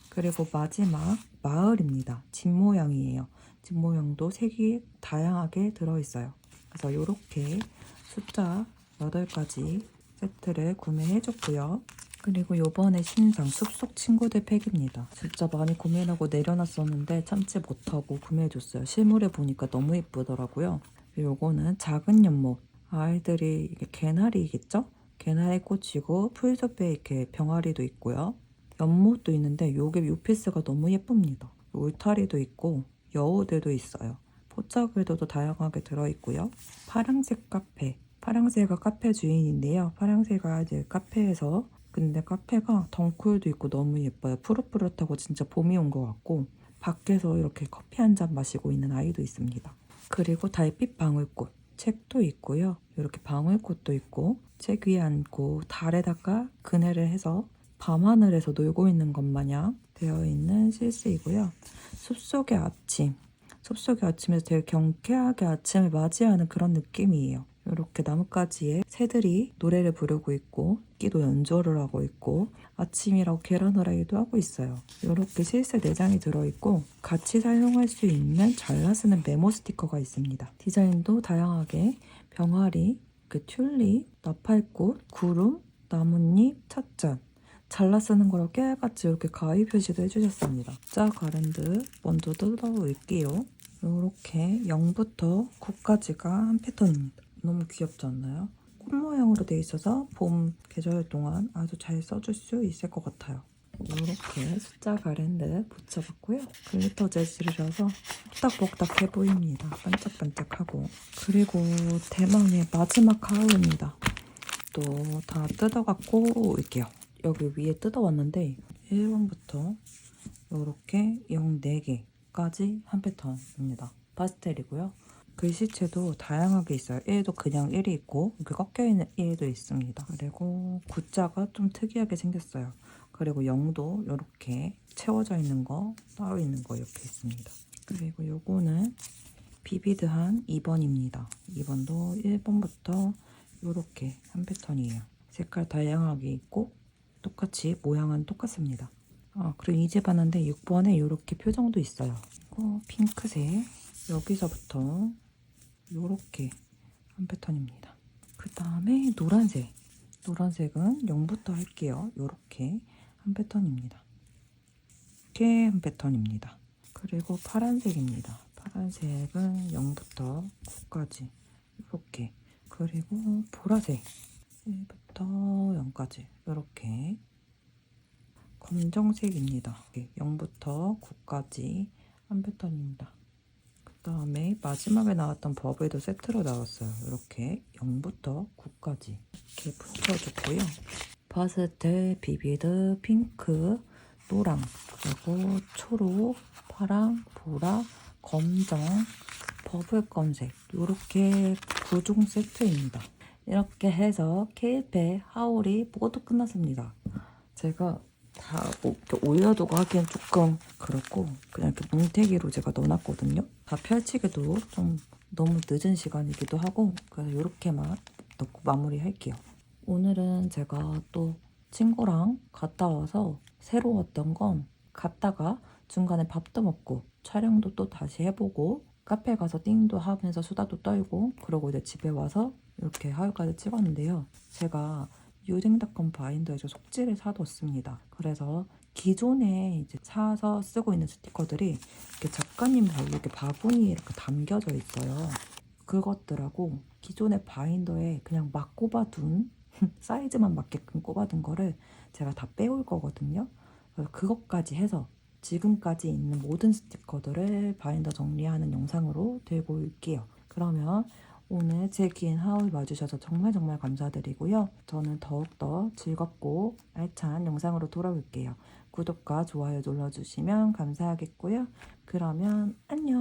Speaker 1: 그리고 마지막 마을입니다. 집 모양이에요. 집 모양도 색이 다양하게 들어있어요. 그래서 이렇게 숫자 8가지 세트를 구매해줬고요. 그리고 요번에 신상 숲속 친구들 팩입니다. 진짜 많이 고민하고 내려놨었는데 참지 못하고 구매해줬어요. 실물에 보니까 너무 예쁘더라고요. 요거는 작은 연못. 아이들이 이게 개나리겠죠? 개나리 꽂히고 풀숲에 이렇게 병아리도 있고요. 연못도 있는데 요게 요 피스가 너무 예쁩니다. 울타리도 있고 여우들도 있어요. 포차글도 다양하게 들어있고요. 파랑색 카페. 파랑새가 카페 주인인데요. 파랑새가 이제 카페에서 근데 카페가 덩쿨도 있고 너무 예뻐요. 푸릇푸릇하고 진짜 봄이 온 것 같고 밖에서 이렇게 커피 한 잔 마시고 있는 아이도 있습니다. 그리고 달빛 방울꽃 책도 있고요. 이렇게 방울꽃도 있고 책 위에 앉고 달에다가 그네를 해서 밤하늘에서 놀고 있는 것 마냥 되어 있는 실스이고요. 숲속의 아침. 숲속의 아침에서 되게 경쾌하게 아침을 맞이하는 그런 느낌이에요. 이렇게 나뭇가지에 새들이 노래를 부르고 있고 끼도 연주를 하고 있고 아침이라고 계란 후라이도 하고 있어요. 이렇게 실스 4장이 들어있고 같이 사용할 수 있는 잘라 쓰는 메모 스티커가 있습니다. 디자인도 다양하게 병아리, 튤립, 나팔꽃, 구름, 나뭇잎, 찻잔 잘라 쓰는 거로 깨알같이 이렇게 가위 표시도 해주셨습니다. 자, 가랜드 먼저 뜯어볼게요. 이렇게 0부터 9까지가 한 패턴입니다. 너무 귀엽지 않나요? 꽃 모양으로 되어 있어서 봄 계절 동안 아주 잘 써줄 수 있을 것 같아요. 이렇게 숫자 가랜드 붙여봤고요. 글리터 재질이라서 뽁닥뽁닥해 보입니다. 반짝반짝하고. 그리고 대망의 마지막 하울입니다. 또 다 뜯어갖고 올게요. 여기 위에 뜯어왔는데 1번부터 이렇게 4개까지 한 패턴입니다. 파스텔이고요. 글씨체도 다양하게 있어요. 1도 그냥 1이 있고 이렇게 꺾여있는 1도 있습니다. 그리고 구자가 좀 특이하게 생겼어요. 그리고 0도 이렇게 채워져 있는 거 따로 있는 거 이렇게 있습니다. 그리고 요거는 비비드한 2번입니다. 2번도 1번부터 이렇게 한 패턴이에요. 색깔 다양하게 있고 똑같이 모양은 똑같습니다. 그리고 이제 봤는데 6번에 이렇게 표정도 있어요. 그리고 핑크색 여기서부터 이렇게 한 패턴입니다. 그 다음에 노란색. 노란색은 0부터 할게요. 이렇게 한 패턴입니다. 이렇게 한 패턴입니다. 그리고 파란색입니다. 파란색은 0부터 9까지 이렇게. 그리고 보라색 1부터 0까지 이렇게. 검정색입니다. 0부터 9까지 한 패턴입니다. 그 다음에 마지막에 나왔던 버블도 세트로 나왔어요. 이렇게 0부터 9까지 이렇게 붙여줬고요. 파스텔, 비비드, 핑크, 노랑, 그리고 초록, 파랑, 보라, 검정, 버블 검색 이렇게 9종 세트입니다. 이렇게 해서 케이페 하울이 모두 끝났습니다. 제가 다 이렇게 올려두고 하기엔 조금 그렇고 그냥 이렇게 뭉태기로 제가 넣어놨거든요. 다 펼치기도 좀 너무 늦은 시간이기도 하고 그래서 이렇게만 넣고 마무리할게요. 오늘은 제가 또 친구랑 갔다 와서 새로웠던 건 갔다가 중간에 밥도 먹고 촬영도 또 다시 해보고 카페 가서 띵도 하면서 수다도 떨고 그러고 이제 집에 와서 이렇게 하울까지 찍었는데요. 제가 유딩닷컴 바인더에서 속지를 사뒀습니다. 그래서 기존에 이제 사서 쓰고 있는 스티커들이 이렇게 작가님별로 이렇게 바구니에 이렇게 담겨져 있어요. 그것들하고 기존의 바인더에 그냥 막 꼽아둔 사이즈만 맞게끔 꼽아둔 거를 제가 다 빼올 거거든요. 그래서 그것까지 해서 지금까지 있는 모든 스티커들을 바인더 정리하는 영상으로 들고 올게요. 그러면 오늘 제 긴 하울 봐주셔서 정말 감사드리고요. 저는 더욱더 즐겁고 알찬 영상으로 돌아올게요. 구독과 좋아요 눌러주시면 감사하겠고요. 그러면 안녕.